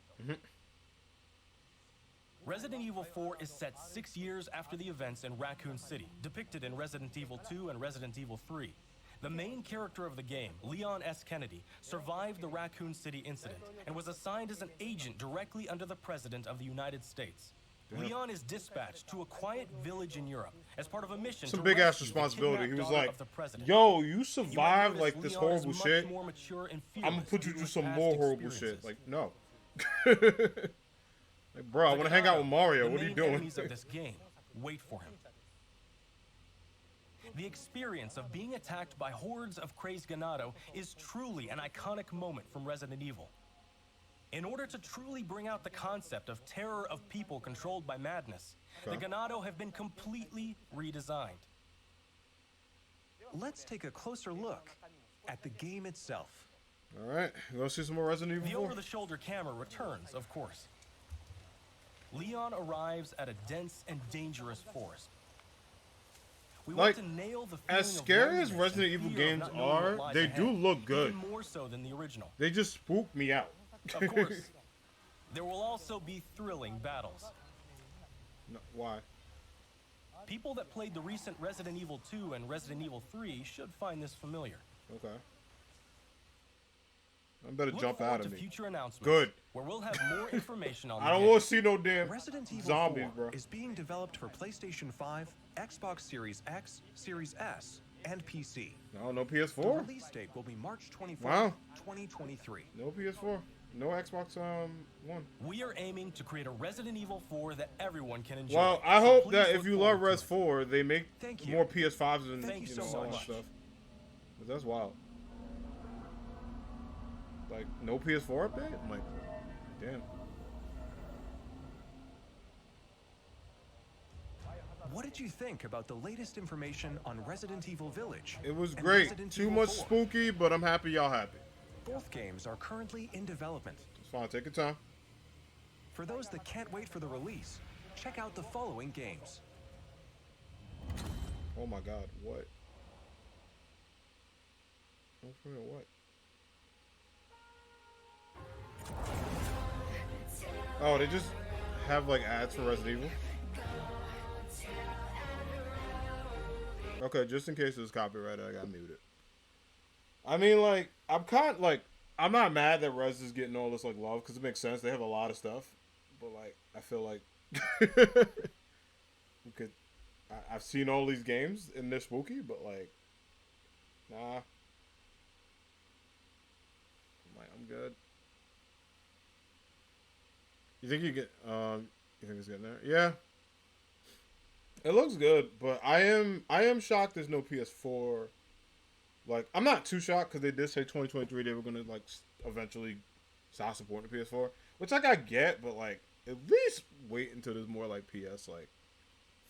Resident Evil 4 is set 6 years after the events in Raccoon City, depicted in Resident Evil 2 and Resident Evil 3. The main character of the game, Leon S. Kennedy, survived the Raccoon City incident and was assigned as an agent directly under the President of the United States. Damn. Leon is dispatched to a quiet village in Europe as part of a mission Some to big ass rescue the responsibility. He kidnapped was daughter like, of the president. yo, you You might survived notice like this Leon is horrible much shit. more mature and I'm gonna fearless put you due to through his some past more horrible experiences. shit. Like, no. Like, bro, I want to hang out with Mario. The What are you main doing? enemies of this game. Wait for him. The experience of being attacked by hordes of crazed ganado is truly an iconic moment from Resident Evil. In order to truly bring out the concept of terror of people controlled by madness, the ganado have been completely redesigned. Let's take a closer look at the game itself. All right, you want to see some more Resident Evil The 4? over-the-shoulder camera returns, of course. Leon arrives at a dense and dangerous forest. We Like, want to nail the as feeling of scary as loneliness Resident and Evil fear of games not knowing are, what lies they ahead, do look good. even more so than the original. They just spook me out. Of course, there will also be thrilling battles. No, why? People that played the recent Resident Evil 2 and Resident Evil 3 should find this familiar. Okay. I better Look jump forward out of to me. future announcements, Good. where we'll have more information on the I don't game. want to see no damn Resident Evil zombies, 4 bro. is being developed for PlayStation 5, Xbox Series X, Series S, and PC. No, no The PS4. release date will be March 24th, Wow. 2023. No PS4. No Xbox One. We are aiming to create a Resident Evil 4 that everyone can enjoy. Well, I so hope please that if look you love forward to Res it. 4, they make Thank you. more PS5s and Thank you so all that much. stuff. 'Cause that's wild. Like, no PS4 update? I'm like, damn. What did you think about the latest information on Resident Evil Village? It was and great. Resident Too Evil much 4? spooky, but I'm happy y'all happy. Both games are currently in development. It's fine. Take your time. For those that can't wait for the release, check out the following games. Oh my god, what? Oh, for real, what? Oh, they just have like ads for Resident Evil? Okay, just in case it was copyrighted, I got muted. I mean, like, I'm not mad that Res is getting all this like love because it makes sense. They have a lot of stuff, but like, I feel like we could. I've seen all these games and they're spooky, but like, nah. I'm good. You think you get? You think it's getting there? Yeah. It looks good, but I am shocked there's no PS4. Like, I'm not too shocked because they did say 2023 they were gonna like eventually stop supporting the PS4, which like I get, but like at least wait until there's more like PS like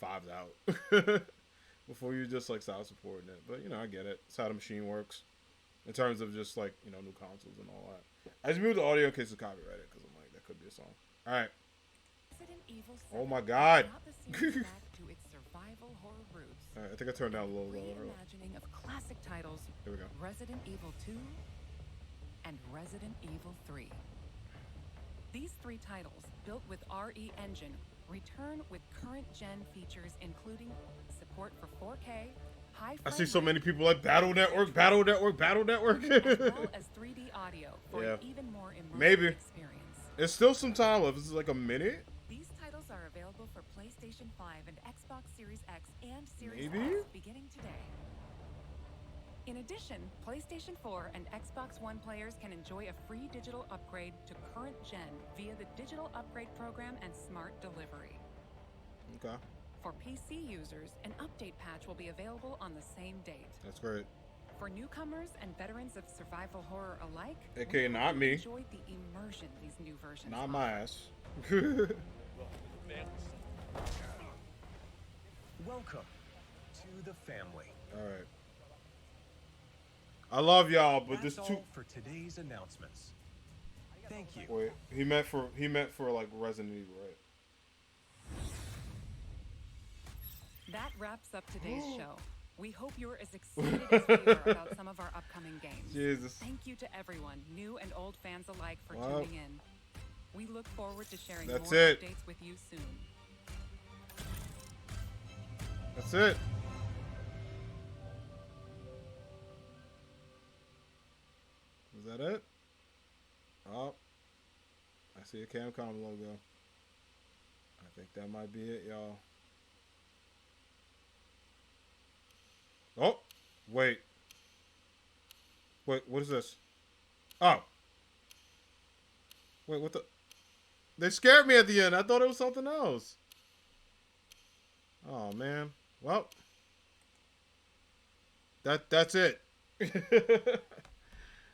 5's out. before you just like stop supporting it. But you know, I get it. It's how the machine works in terms of just like, you know, new consoles and all that. I just moved the audio in case of copyrighted because I'm like, that could be a song. All right. Resident Evil Oh 7 my God. brought the series back to its survival horror roots. All right, I think I turned down a little lower. Reimagining of classic titles. Here we go. Resident Evil 2 and Resident Evil 3. These three titles, built with RE Engine, return with current-gen features including support for 4K, high I see so many people like Battle Network, Battle Network, Battle Network. as well as 3D audio for an even more immersive Maybe. experience. There's still some time left. This is like a minute. These titles are available for PlayStation 5 and Xbox Series X and Series Maybe? X beginning today. In addition, PlayStation 4 and Xbox One players can enjoy a free digital upgrade to current gen via the Digital Upgrade Program and Smart Delivery. Okay. For PC users, an update patch will be available on the same date. That's great. For newcomers and veterans of survival horror alike, AKA we not me. enjoyed the immersion these new versions Not offer. my ass. Welcome to the family. All right. I love y'all, but That's this too. all for today's announcements. Thank you. Wait, he meant for like Resident Evil, right? That wraps up today's show. We hope you're as excited as we are about some of our upcoming games. Jesus. Thank you to everyone, new and old fans alike, for Wow. tuning in. We look forward to sharing That's more it. updates with you soon. That's it. Was that it? Oh, I see a Capcom logo. I think that might be it, y'all. Oh, wait. Wait, what is this? Oh. Wait, what the? They scared me at the end. I thought it was something else. Oh, man. Well. That's it.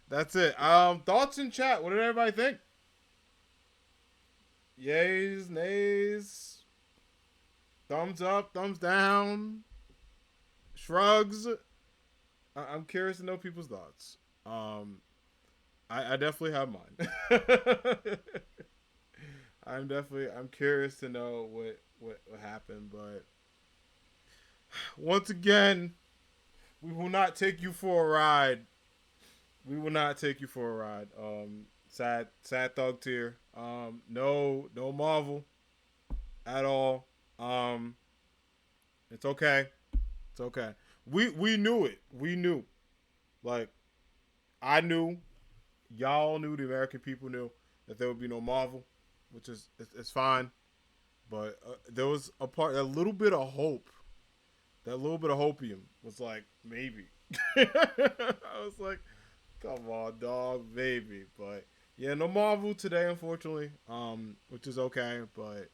That's it. Thoughts in chat. What did everybody think? Yays, nays, thumbs up, thumbs down, shrugs. I'm curious to know people's thoughts. I definitely have mine. I'm curious to know what happened, but once again, we will not take you for a ride. We will not take you for a ride. Sad thug tier. No Marvel at all. It's okay. It's okay. We knew it. We knew. Like, I knew. Y'all knew. The American people knew that there would be no Marvel, which is it's fine. But there was a little bit of hope. That little bit of hopium was like, maybe. I was like, come on, dog, maybe. But yeah, no Marvel today, unfortunately. Which is okay, but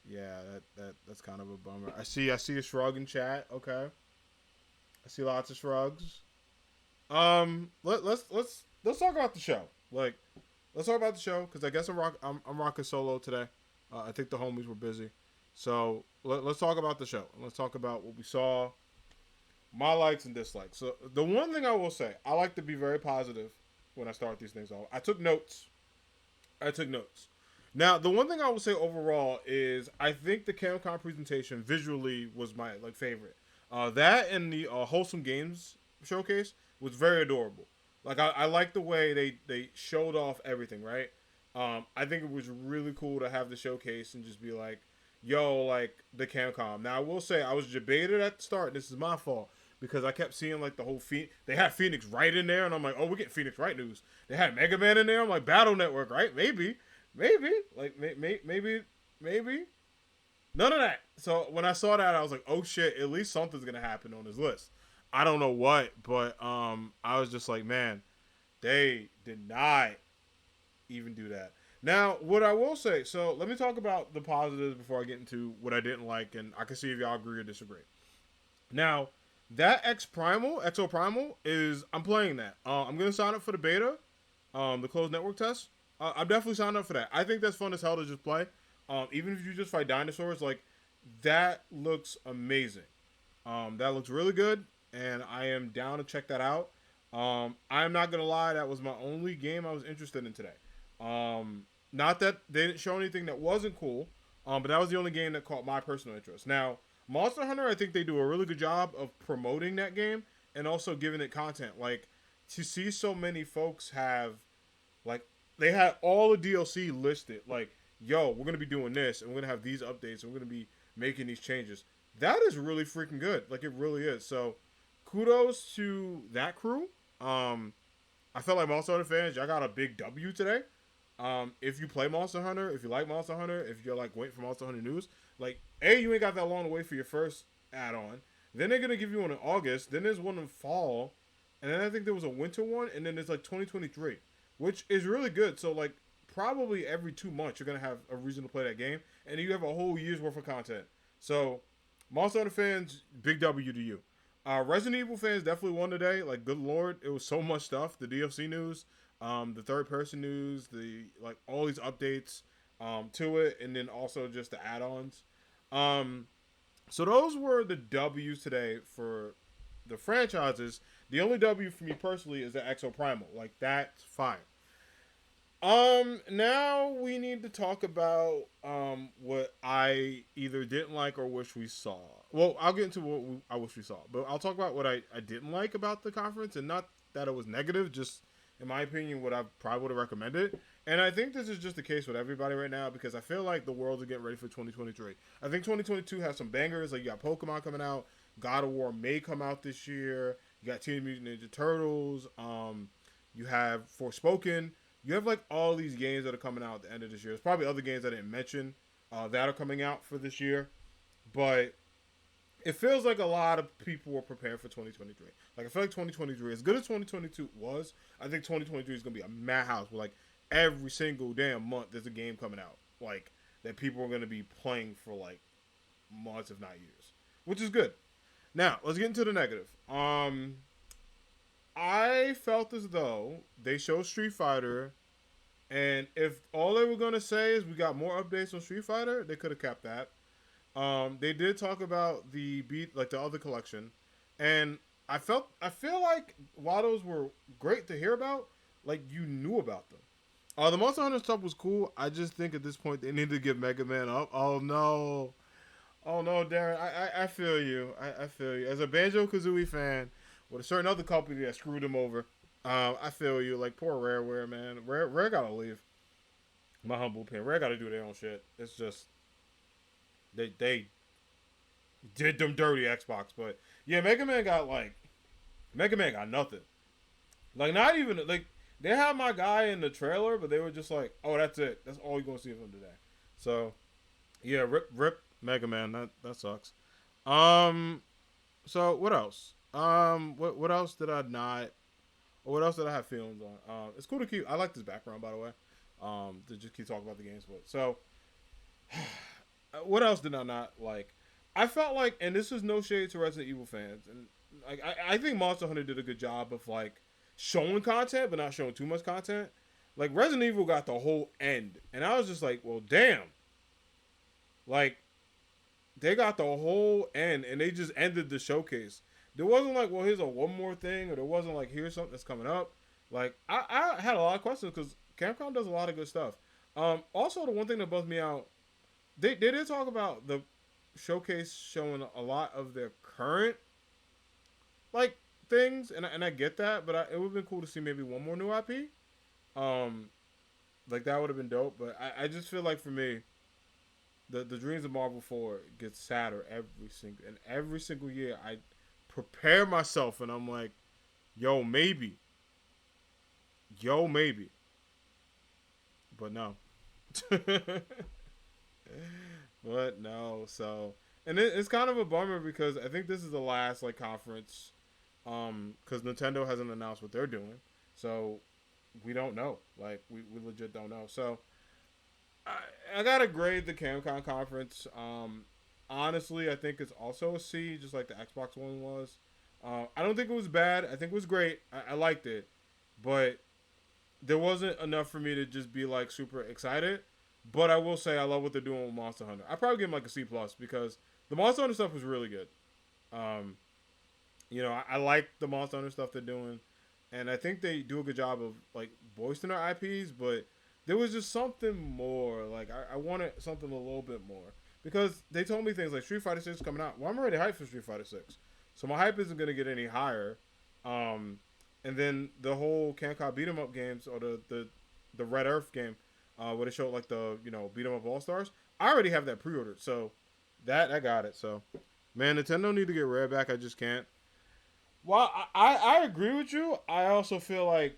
yeah, that's kind of a bummer. I see a shrug in chat. Okay, I see lots of shrugs. Let's talk about the show. Like, let's talk about the show because I guess I'm rocking solo today. I think the homies were busy, so let's talk about the show. Let's talk about what we saw. My likes and dislikes. So the one thing I will say, I like to be very positive when I start these things off. I took notes. Now, the one thing I will say overall is I think the Capcom presentation visually was my favorite. That and the Wholesome Games showcase was very adorable. Like I like the way they showed off everything, right? I think it was really cool to have the showcase and just be like, yo, like the Capcom. Now I will say I was debated at the start. This is my fault. Because I kept seeing like the whole they had Phoenix Wright in there, and I'm like, oh, we're getting Phoenix Wright news. They had Mega Man in there. I'm like, Battle Network, right? Maybe, like maybe. None of that. So when I saw that, I was like, oh shit, at least something's gonna happen on this list. I don't know what, but I was just like, man, they did not even do that. Now, what I will say, so let me talk about the positives before I get into what I didn't like, and I can see if y'all agree or disagree. Now, that Exo Primal is, I'm playing that. I'm going to sign up for the beta, the closed network test. I'm definitely signing up for that. I think that's fun as hell to just play. Even if you just fight dinosaurs, like, that looks amazing. That looks really good, and I am down to check that out. I'm not gonna lie, that was my only game I was interested in today. Not that they didn't show anything that wasn't cool, but that was the only game that caught my personal interest. Now, Monster Hunter, I think they do a really good job of promoting that game and also giving it content. Like, to see so many folks have, like, they had all the DLC listed. Like, yo, we're gonna be doing this, and we're gonna have these updates, and we're gonna be making these changes. That is really freaking good. Like, it really is. So, kudos to that crew. I felt like Monster Hunter fans, y'all got a big W today. If you play Monster Hunter, if you like Monster Hunter, if you're like waiting for Monster Hunter news, like, you ain't got that long to wait for your first add-on. Then they're gonna give you one in August. Then there's one in fall, and then I think there was a winter one, and then there's like 2023, which is really good. So like probably every 2 months you're gonna have a reason to play that game, and you have a whole year's worth of content. So Monster Hunter fans, big W to you. Resident Evil fans definitely won today. Like, good lord, it was so much stuff. The DLC news, the third person news, the like all these updates to it, and then also just the add-ons. So those were the W's today for the franchises. The only W for me personally is the Exo Primal. Like, that's fine. Now we need to talk about what I either didn't like or wish we saw. Well, I'll get into what I wish we saw, but I'll talk about what I didn't like about the conference, and not that it was negative, just in my opinion, what I probably would have recommended. And I think this is just the case with everybody right now, because I feel like the world is getting ready for 2023. I think 2022 has some bangers. Like, you got Pokemon coming out, God of War may come out this year. You got Teenage Mutant Ninja Turtles. You have Forspoken. You have like all these games that are coming out at the end of this year. There's probably other games I didn't mention that are coming out for this year, but it feels like a lot of people were prepared for 2023. Like, I feel like 2023, as good as 2022 was, I think 2023 is gonna be a madhouse with like every single damn month there's a game coming out, like, that people are gonna be playing for like months, if not years, which is good. Now let's get into the negative. I felt as though they showed Street Fighter, and if all they were gonna say is we got more updates on Street Fighter, they could have kept that. They did talk about the the other collection, and I feel like while those were great to hear about, like, you knew about them. The Monster Hunter stuff was cool. I just think at this point they need to give Mega Man up. Oh no, Darren, I feel you. I feel you. As a Banjo-Kazooie fan with a certain other company that screwed him over, I feel you. Like, poor Rareware, man. Rare gotta leave. My humble opinion. Rare gotta do their own shit. It's just they did them dirty, Xbox. But yeah, Mega Man got nothing. Like, not even like, they had my guy in the trailer, but they were just like, oh, that's it. That's all you're gonna see of him today. So yeah, rip Mega Man. That sucks. So what else? What else did I not? Or what else did I have feelings on? It's cool to keep. I like this background, by the way. To just keep talking about the games. But so, what else did I not like? I felt like, and this is no shade to Resident Evil fans, and like I think Monster Hunter did a good job of like showing content, but not showing too much content. Like, Resident Evil got the whole end, and I was just like, well, damn. Like, they got the whole end, and they just ended the showcase. There wasn't like, well, here's one more thing, or there wasn't like, here's something that's coming up. Like, I had a lot of questions because Capcom does a lot of good stuff. Also, the one thing that buzzed me out, they did talk about the showcase showing a lot of their current like things, and I get that, but it would have been cool to see maybe one more new IP. Like, that would have been dope. But I just feel like, for me, the Dreams of Marvel 4 gets sadder every single year. I prepare myself, and I'm like, yo, maybe. But no. But no. So, and it's kind of a bummer because I think this is the last like conference, because Nintendo hasn't announced what they're doing, so we don't know. Like, we legit don't know. So I gotta grade the Capcom conference. Honestly, I think it's also a C, just like the Xbox One was. I don't think it was bad. I think it was great. I liked it, but there wasn't enough for me to just be like super excited. But I will say I love what they're doing with Monster Hunter. I probably give them like a C plus because the Monster Hunter stuff was really good. Um, I like the Monster Hunter stuff they're doing, and I think they do a good job of like voicing their IPs. But there was just something more. Like I wanted something a little bit more because they told me things like Street Fighter 6 coming out. Well, I'm already hyped for Street Fighter 6, so my hype isn't gonna get any higher. And then the whole Capcom beat 'em up games or the Red Earth game, where they showed like the beat 'em up All Stars. I already have that pre-ordered, so that I got it. So man, Nintendo need to get Rare back. I just can't. Well, I agree with you. I also feel like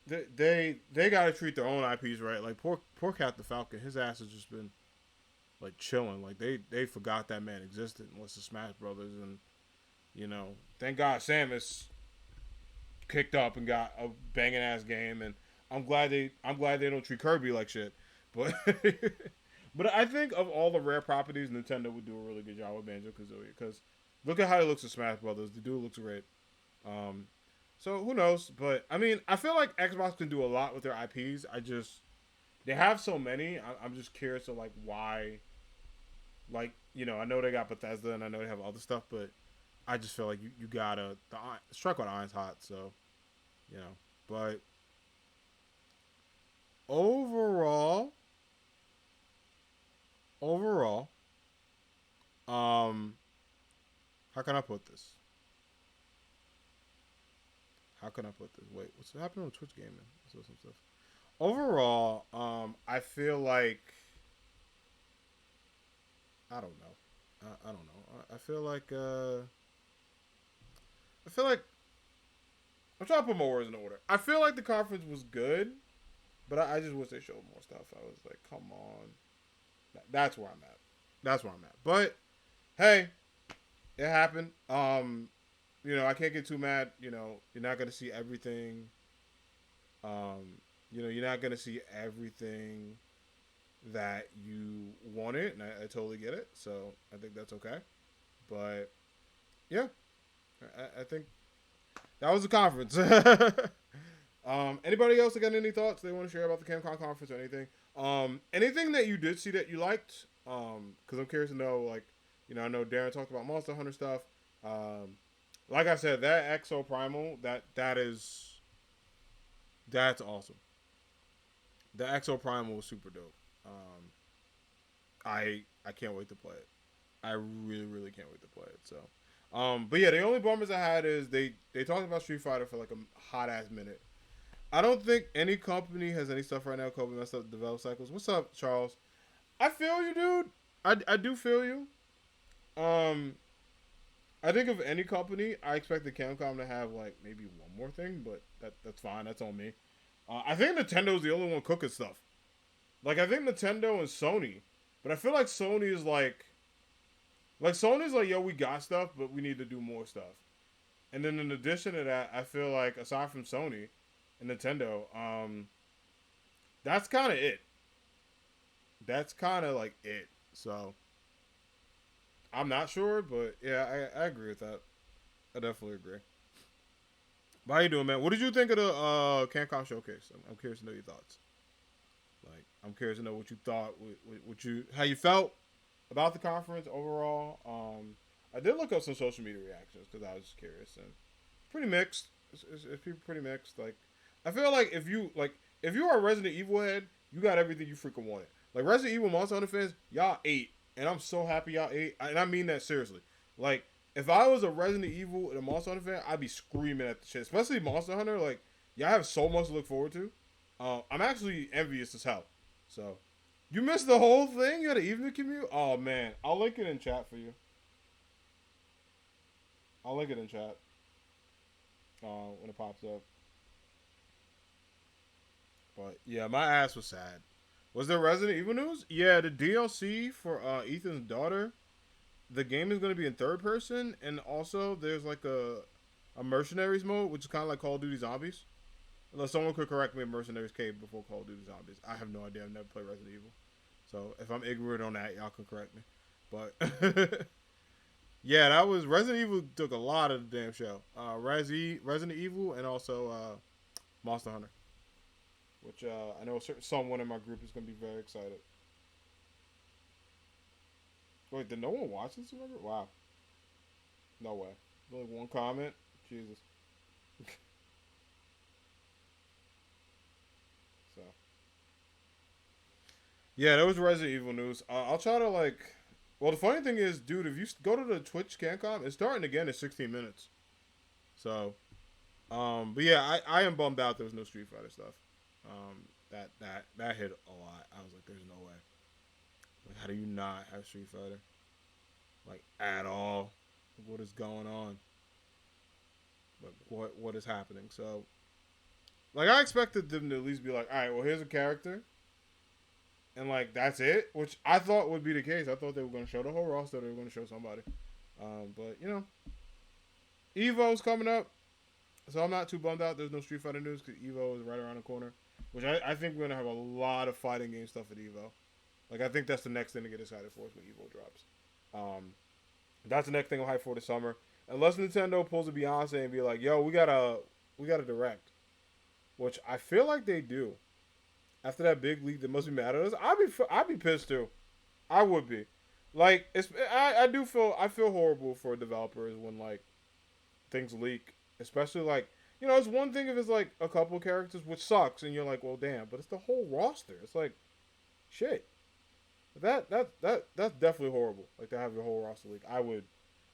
they got to treat their own IPs right. Like poor Captain Falcon, his ass has just been like chilling. Like they forgot that man existed unless the Smash Brothers, and thank God Samus kicked up and got a banging ass game, and I'm glad they don't treat Kirby like shit. But but I think of all the Rare properties, Nintendo would do a really good job with Banjo Kazooie because look at how he looks at Smash Brothers. The dude looks great. So who knows? But I mean, I feel like Xbox can do a lot with their IPs. They have so many. I'm just curious of like why. Like I know they got Bethesda and I know they have other stuff, but I just feel like you gotta strike while the iron's hot. So but overall, how can I put this? Wait, what's happening with Twitch gaming? Some stuff. Overall, I feel like I don't know. I don't know. I feel like I'm trying to put my words in order. I feel like the conference was good, but I just wish they showed more stuff. I was like, come on. That's where I'm at. But hey, it happened. I can't get too mad. You're not gonna see everything. You're not gonna see everything that you wanted, and I totally get it. So I think that's okay. But yeah, I think that was the conference. Anybody else got any thoughts they want to share about the Capcom conference or anything? Anything that you did see that you liked? Because I'm curious to know. Like, I know Darren talked about Monster Hunter stuff. Like I said, that Exo Primal, that's awesome. The Exo Primal was super dope. I can't wait to play it. I really, really can't wait to play it. So, but yeah, the only bummers I had is they talked about Street Fighter for like a hot ass minute. I don't think any company has any stuff right now. Kobe messed up the develop cycles. What's up, Charles? I feel you, dude. I do feel you. I think of any company, I expect the Capcom to have like maybe one more thing, but that's fine. That's on me. I think Nintendo's the only one cooking stuff. Like I think Nintendo and Sony, but I feel like Sony is like Sony's like, yo, we got stuff, but we need to do more stuff. And then in addition to that, I feel like aside from Sony and Nintendo, that's kind of it. That's kind of like it. So I'm not sure, but yeah, I agree with that. I definitely agree. But how you doing, man? What did you think of the Capcom showcase? I'm curious to know your thoughts. Like, I'm curious to know what you thought, how you felt about the conference overall. I did look up some social media reactions because I was just curious, and pretty mixed. It's pretty mixed. Like, I feel like if you are a Resident Evil head, you got everything you freaking wanted. Like Resident Evil Monster Hunter fans, y'all ate, and I'm so happy y'all ate, and I mean that seriously. Like, if I was a Resident Evil and a Monster Hunter fan, I'd be screaming at the shit. Especially Monster Hunter, like y'all have so much to look forward to. I'm actually envious as hell. So, you missed the whole thing? You had an evening commute? Oh man, I'll link it in chat for you. I'll link it in chat when it pops up. But yeah, my ass was sad. Was there Resident Evil news? Yeah, the DLC for Ethan's daughter. The game is going to be in third person, and also there's like a mercenaries mode, which is kind of like Call of Duty Zombies. Unless someone could correct me if Mercenaries came before Call of Duty Zombies. I have no idea. I've never played Resident Evil. So if I'm ignorant on that, y'all can correct me. But yeah, that was Resident Evil took a lot of the damn show. Resident Evil and also Monster Hunter. Which I know someone in my group is going to be very excited. Wait, did no one watch this? Remember? Wow. No way. Only one comment. Jesus. So. Yeah, that was Resident Evil news. I'll try to like. Well, the funny thing is, dude, if you go to the Twitch Cancom, it's starting again in 16 minutes. So, but yeah, I am bummed out there was no Street Fighter stuff. That hit a lot. I was like, there's no way. Like, how do you not have Street Fighter? Like at all? What is going on? Like what is happening? So, like, I expected them to at least be like, all right, well, here's a character. And like that's it, which I thought would be the case. I thought they were going to show the whole roster. They were going to show somebody, but you know, Evo's coming up, so I'm not too bummed out. There's no Street Fighter news because Evo is right around the corner, which I think we're going to have a lot of fighting game stuff at Evo. Like I think that's the next thing to get excited for is when Evo drops. That's the next thing I'm hyped for this summer. Unless Nintendo pulls a Beyonce and be like, "Yo, we got a direct," which I feel like they do. After that big leak, that must be mad at us. I'd be pissed too. I would be. Like, I feel horrible for developers when like things leak, especially like it's one thing if it's like a couple characters, which sucks, and you're like, well, damn, but it's the whole roster. It's like, shit. That's definitely horrible. Like to have your whole roster leak.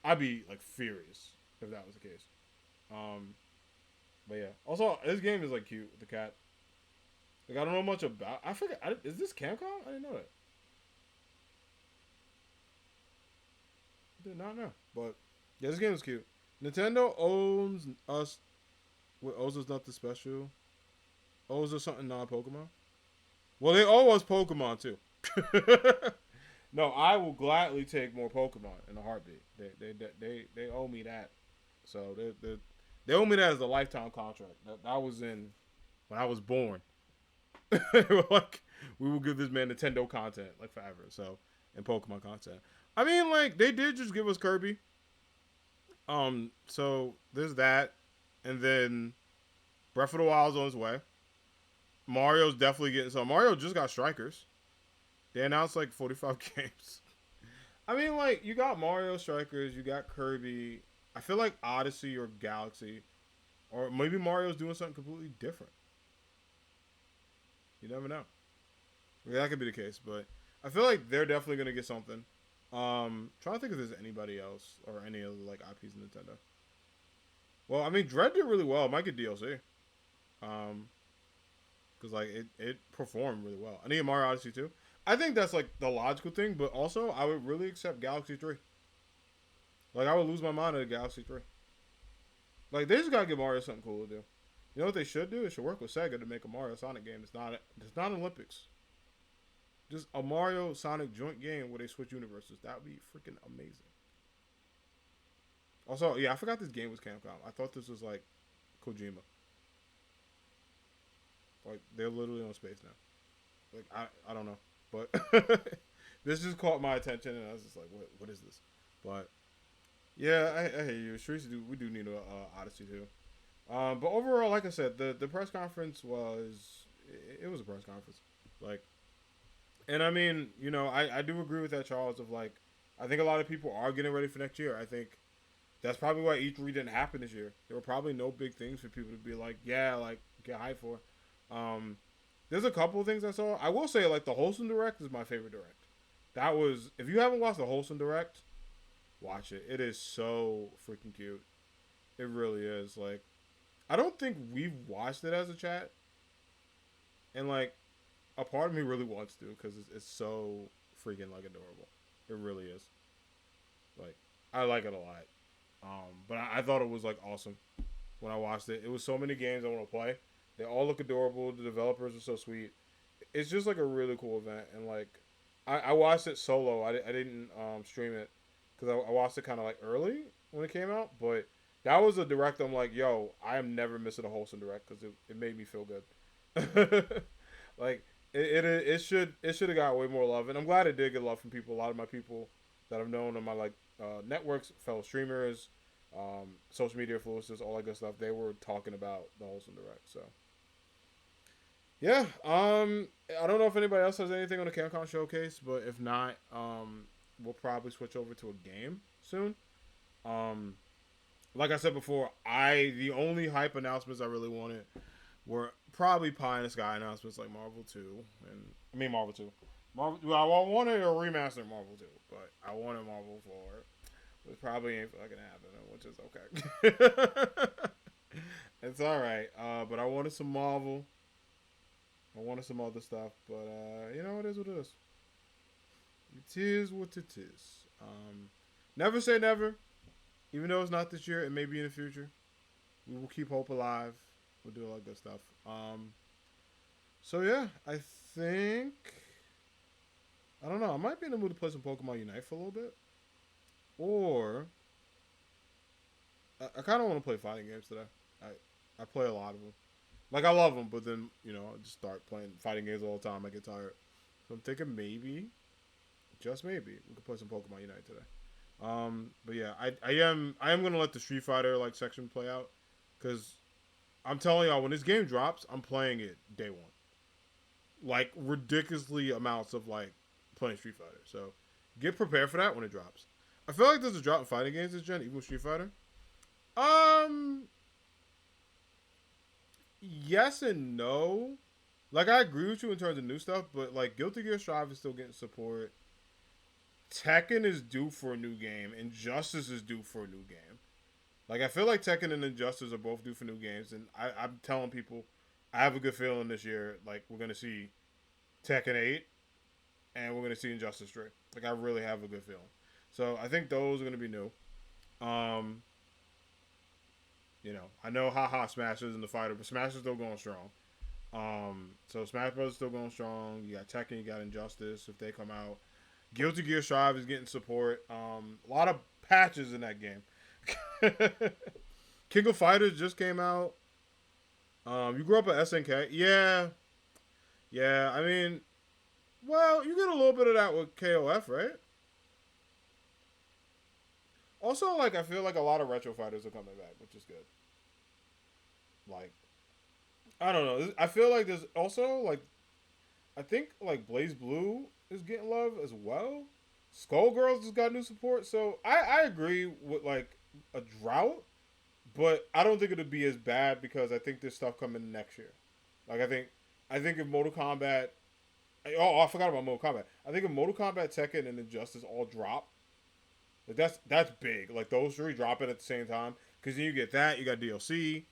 I'd be like furious if that was the case. But yeah. Also, this game is like cute with the cat. Like I don't know much about. I forget. Is this Capcom? I didn't know that. Did not know. But yeah, this game is cute. Nintendo owns us. What owes us nothing special? Owes us something non-Pokemon. Well, they owe us Pokemon too. No, I will gladly take more Pokemon in a heartbeat. They owe me that. So they owe me that as a lifetime contract. That was in when I was born. Like we will give this man Nintendo content like forever. So and Pokemon content. I mean, like they did just give us Kirby. So there's that, and then Breath of the Wild's on its way. Mario's definitely getting some. Mario just got Strikers. They announced like 45 games. I mean, like you got Mario Strikers, you got Kirby. I feel like Odyssey or Galaxy, or maybe Mario's doing something completely different. You never know. Yeah, that could be the case, but I feel like they're definitely gonna get something. Trying to think if there's anybody else or any other like IPs in Nintendo. Well, I mean, Dread did really well. It might get DLC. Because like it performed really well. I need Mario Odyssey too. I think that's like the logical thing, but also I would really accept Galaxy 3. Like I would lose my mind at Galaxy 3. Like they just gotta give Mario something cool to do. You know what they should do? They should work with Sega to make a Mario Sonic game. It's not Olympics. Just a Mario Sonic joint game where they switch universes. That would be freaking amazing. Also, yeah, I forgot this game was Capcom. I thought this was like Kojima. Like they're literally on space now. Like I don't know, but this just caught my attention, and I was just like, what is this? But yeah, I hear you. Streets we do need a Odyssey too. But overall, like I said, the press conference was it was a press conference, like, and I mean, I do agree with that, Charles. Of like, I think a lot of people are getting ready for next year. I think that's probably why E3 didn't happen this year. There were probably no big things for people to be like, yeah, like get hyped for. There's a couple of things I saw. I will say, like the Wholesome Direct is my favorite Direct. That was if you haven't watched the Wholesome Direct, watch it. It is so freaking cute. It really is. Like, I don't think we've watched it as a chat, and like, a part of me really wants to because it's so freaking like adorable. It really is. Like, I like it a lot. But I thought it was like awesome when I watched it. It was so many games I want to play. They all look adorable. The developers are so sweet. It's just like a really cool event, and like, I watched it solo. I didn't stream it because I watched it kind of like early when it came out, but. That was a direct. I'm like, yo, I am never missing a Wholesome Direct because it made me feel good. Like it should have got way more love, and I'm glad it did get love from people. A lot of my people that I've known on my like networks, fellow streamers, social media influencers, all that good stuff. They were talking about the Wholesome Direct. So yeah, I don't know if anybody else has anything on the Capcom showcase, but if not, we'll probably switch over to a game soon. Like I said before, the only hype announcements I really wanted were probably pie in the sky announcements like Marvel 2 and Marvel 2. Well, I wanted a remaster of Marvel 2, but I wanted Marvel 4, which probably ain't fucking happening, which is okay. It's all right. But I wanted some Marvel. I wanted some other stuff, but it is what it is. It is what it is. Never say never. Even though it's not this year, it may be in the future. We will keep hope alive. We'll do all that good stuff. So yeah, I think I don't know. I might be in the mood to play some Pokemon Unite for a little bit, or I kind of want to play fighting games today. I play a lot of them. Like I love them, but then I just start playing fighting games all the time. I get tired. So I'm thinking maybe, just maybe, we could play some Pokemon Unite today. But yeah, I am gonna let the Street Fighter section play out, because I'm telling y'all, when this game drops, I'm playing it day one. Like ridiculously amounts of playing Street Fighter. So get prepared for that when it drops. I feel like there's a drop in fighting games this gen, even with Street Fighter. Yes and no. Like I agree with you in terms of new stuff, but Guilty Gear Strive is still getting support. Tekken is due for a new game. Injustice is due for a new game. I feel like Tekken and Injustice are both due for new games, and I'm telling people, I have a good feeling this year. We're gonna see Tekken 8, and we're gonna see Injustice 3. I really have a good feeling. So I think those are gonna be new. I know haha Smash isn't the fighter, but Smash is still going strong. So Smash Bros is still going strong. You got Tekken, you got Injustice if they come out. Guilty Gear Strive is getting support. A lot of patches in that game. King of Fighters just came out. You grew up at SNK? Yeah. I mean, well, you get a little bit of that with KOF, right? Also, I feel like a lot of retro fighters are coming back, which is good. I don't know. I feel like there's also, I think, Blaze Blue is getting love as well. Skullgirls has got new support. So, I agree with, a drought, but I don't think it'll be as bad because I think there's stuff coming next year. I think if Mortal Kombat... Oh, I forgot about Mortal Kombat. I think if Mortal Kombat, Tekken, and Injustice all drop, that's big. Those three dropping at the same time. Because then you get that. You got DLC.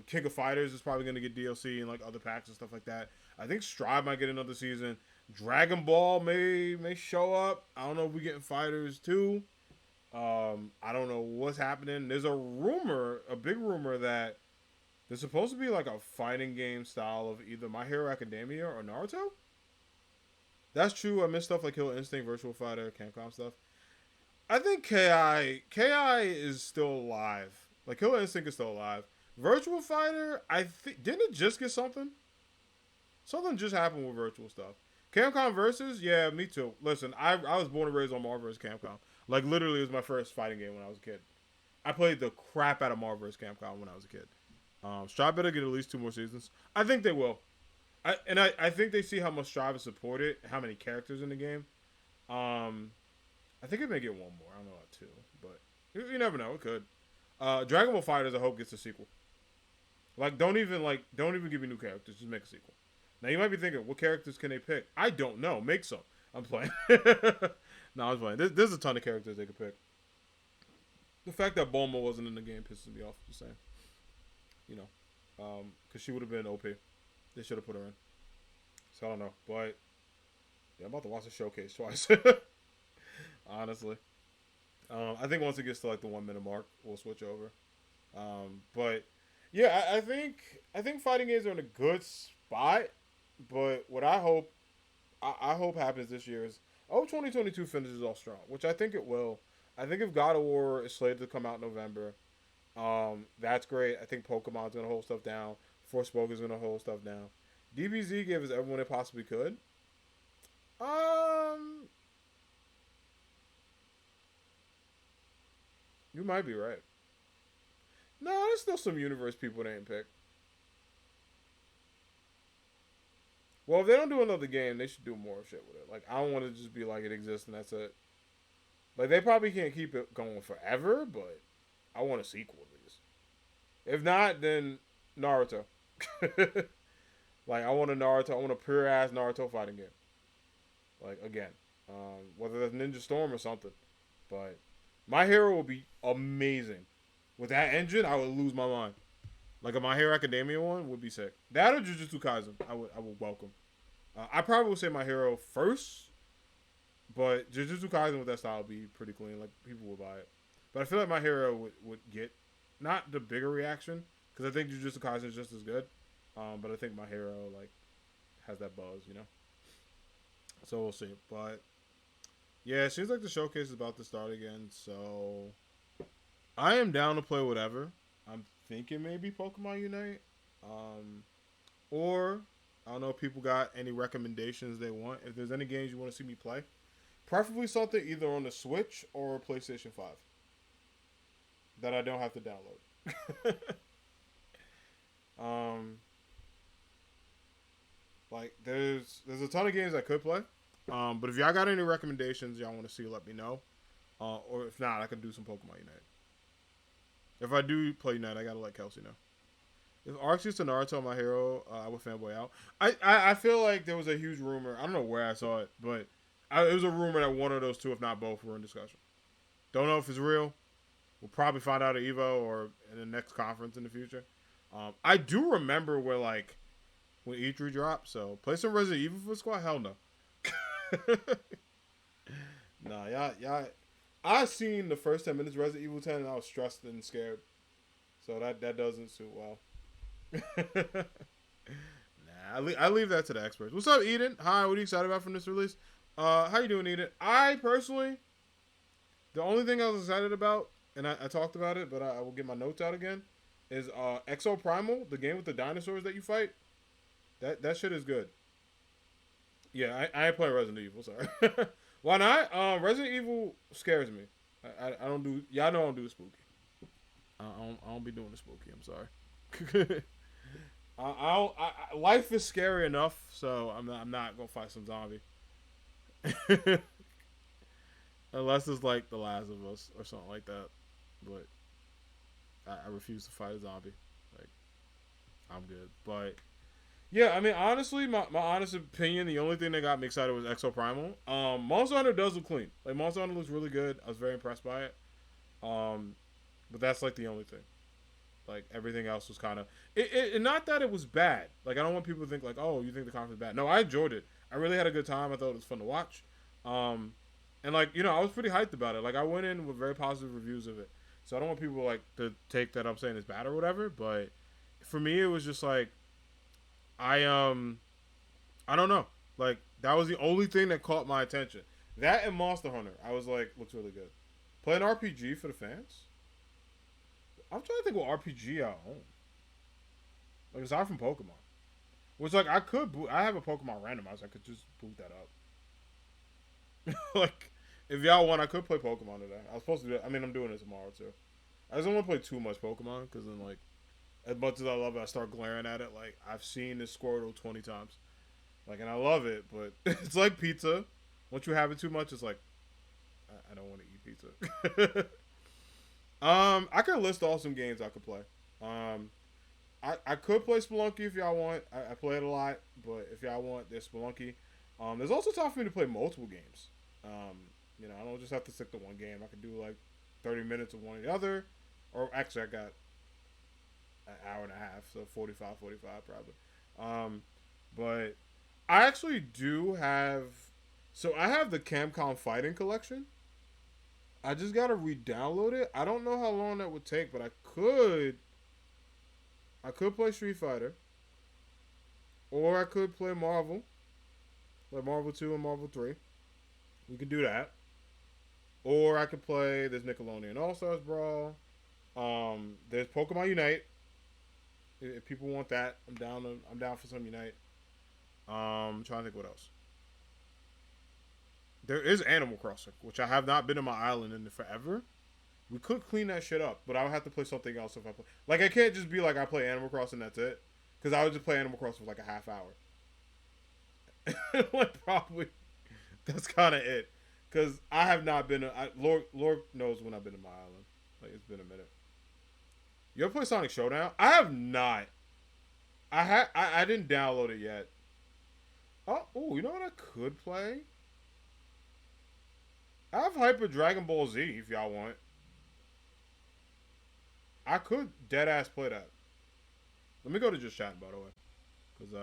King of Fighters is probably going to get DLC and other packs and stuff like that. I think Strive might get another season. Dragon Ball may show up. I don't know if we're getting Fighters too. I don't know what's happening. There's a big rumor that there's supposed to be a fighting game style of either My Hero Academia or Naruto. That's true. I miss stuff like Killer Instinct, Virtual Fighter, Capcom stuff. I think KI is still alive. Killer Instinct is still alive. Virtual Fighter, didn't it just get something? Something just happened with virtual stuff. Capcom Versus, yeah, me too. Listen, I was born and raised on Marvel vs. Capcom. Literally, it was my first fighting game when I was a kid. I played the crap out of Marvel vs. Capcom when I was a kid. Strive better get at least 2 more seasons. I think they will. I think they see how much Strive is supported, how many characters in the game. I think it may get 1 more. I don't know about 2, but you never know. It could. Dragon Ball FighterZ, I hope, gets a sequel. Don't even give me new characters. Just make a sequel. Now you might be thinking, what characters can they pick? I don't know. Make some. I'm playing. No, I'm playing. There's a ton of characters they could pick. The fact that Bulma wasn't in the game pisses me off. Just saying. Because she would have been OP. They should have put her in. So I don't know, but yeah, I'm about to watch the showcase twice. Honestly, I think once it gets to the 1 minute mark, we'll switch over. But yeah, I think fighting games are in a good spot. But what I hope happens this year is 2022 finishes off strong, which I think it will. I think if God of War is slated to come out in November, that's great. I think Pokemon's gonna hold stuff down. Forspoken is gonna hold stuff down. DBZ gave us everyone it possibly could. You might be right. No, there's still some universe people they ain't picked. Well, if they don't do another game, they should do more shit with it. I don't want to just be it exists and that's it. Like, they probably can't keep it going forever, but I want a sequel at least. If not, then Naruto. Like, I want a pure ass Naruto fighting game. Like, again, whether that's Ninja Storm or something. But My Hero will be amazing. With that engine, I would lose my mind. Like a My Hero Academia one would be sick. That or Jujutsu Kaisen, I would welcome. I probably would say My Hero first, but Jujutsu Kaisen with that style would be pretty clean. Like, people would buy it. But I feel like My Hero would get not the bigger reaction, because I think Jujutsu Kaisen is just as good. But I think My Hero like has that buzz, you know. So we'll see. But yeah, it seems like the showcase is about to start again. So I am down to play whatever. I'm thinking maybe Pokemon Unite, or I don't know if people got any recommendations they want. If there's any games you want to see me play, preferably something either on the Switch or PlayStation 5 that I don't have to download. Like there's a ton of games I could play, but if y'all got any recommendations y'all want to see, let me know. Or if not, I can do some Pokemon Unite. If I do play Unite, I gotta let Kelsey know. If Arceus to Naruto My Hero, I would fanboy out. I feel like there was a huge rumor. I don't know where I saw it, but it was a rumor that one of those two, if not both, were in discussion. Don't know if it's real. We'll probably find out at EVO or in the next conference in the future. I do remember where like when E3 dropped, so play some Resident Evil for the squad? Hell no. Nah, y'all. I seen the first 10 minutes of Resident Evil 10 and I was stressed and scared. So that doesn't suit well. Nah, I leave that to the experts. What's up, Eden? Hi, what are you excited about from this release? How you doing, Eden? I personally, the only thing I was excited about, and I talked about it, but I will get my notes out again, is Exo Primal, the game with the dinosaurs that you fight. That shit is good. Yeah, I ain't playing Resident Evil, sorry. Why not? Resident Evil scares me. I don't do, y'all know I don't do the spooky. I don't be doing the spooky, I'm sorry. Life is scary enough, so I'm not gonna fight some zombie. Unless it's like The Last of Us or something like that. But I refuse to fight a zombie. Like, I'm good. But yeah, I mean, honestly, my honest opinion, the only thing that got me excited was Exo Primal. Monster Hunter does look clean. Like, Monster Hunter looks really good. I was very impressed by it. But that's like the only thing. Like, everything else was kind of not that it was bad. Like, I don't want people to think like, oh, you think the conference is bad. No, I enjoyed it. I really had a good time. I thought it was fun to watch. And like, you know, I was pretty hyped about it. Like, I went in with very positive reviews of it. So I don't want people like to take that I'm saying it's bad or whatever. But for me, it was just like, I don't know. Like, that was the only thing that caught my attention. That and Monster Hunter, I was like, looks really good. Play an RPG for the fans? I'm trying to think what RPG I own. Like, aside from Pokemon. Which, like, I have a Pokemon randomizer. I could just boot that up. Like, if y'all want, I could play Pokemon today. I was supposed to do it. I mean, I'm doing it tomorrow, too. I just don't want to play too much Pokemon, because then, like, as much as I love it, I start glaring at it. Like, I've seen this Squirtle 20 times. Like, and I love it, but it's like pizza. Once you have it too much, it's like, I don't want to eat pizza. I could list off some games I could play. I could play Spelunky if y'all want. I play it a lot, but if y'all want, there's Spelunky. There's also time for me to play multiple games. You know, I don't just have to stick to one game. I could do like 30 minutes of one or the other. Or actually, I got an hour and a half, so 45 probably. But I actually do have, so I have the Capcom Fighting Collection. I just gotta re-download it. I don't know how long that would take, but I could play Street Fighter, or I could play Marvel, like Marvel 2 and Marvel 3. We could do that. Or I could play, there's Nickelodeon All-Stars Brawl. There's Pokemon Unite. If people want that, I'm down for some Unite. I'm trying to think what else. There is Animal Crossing, which I have not been on my island in forever. We could clean that shit up, but I would have to play something else if I play. Like, I can't just be like, I play Animal Crossing, that's it. Because I would just play Animal Crossing for like a half hour. Like, probably, that's kind of it. Because I have not been. Lord knows when I've been to my island. Like, it's been a minute. You ever play Sonic Showdown? I have not. I didn't download it yet. Oh, you know what I could play? I have Hyper Dragon Ball Z if y'all want. I could dead ass play that. Let me go to just chatting, by the way, because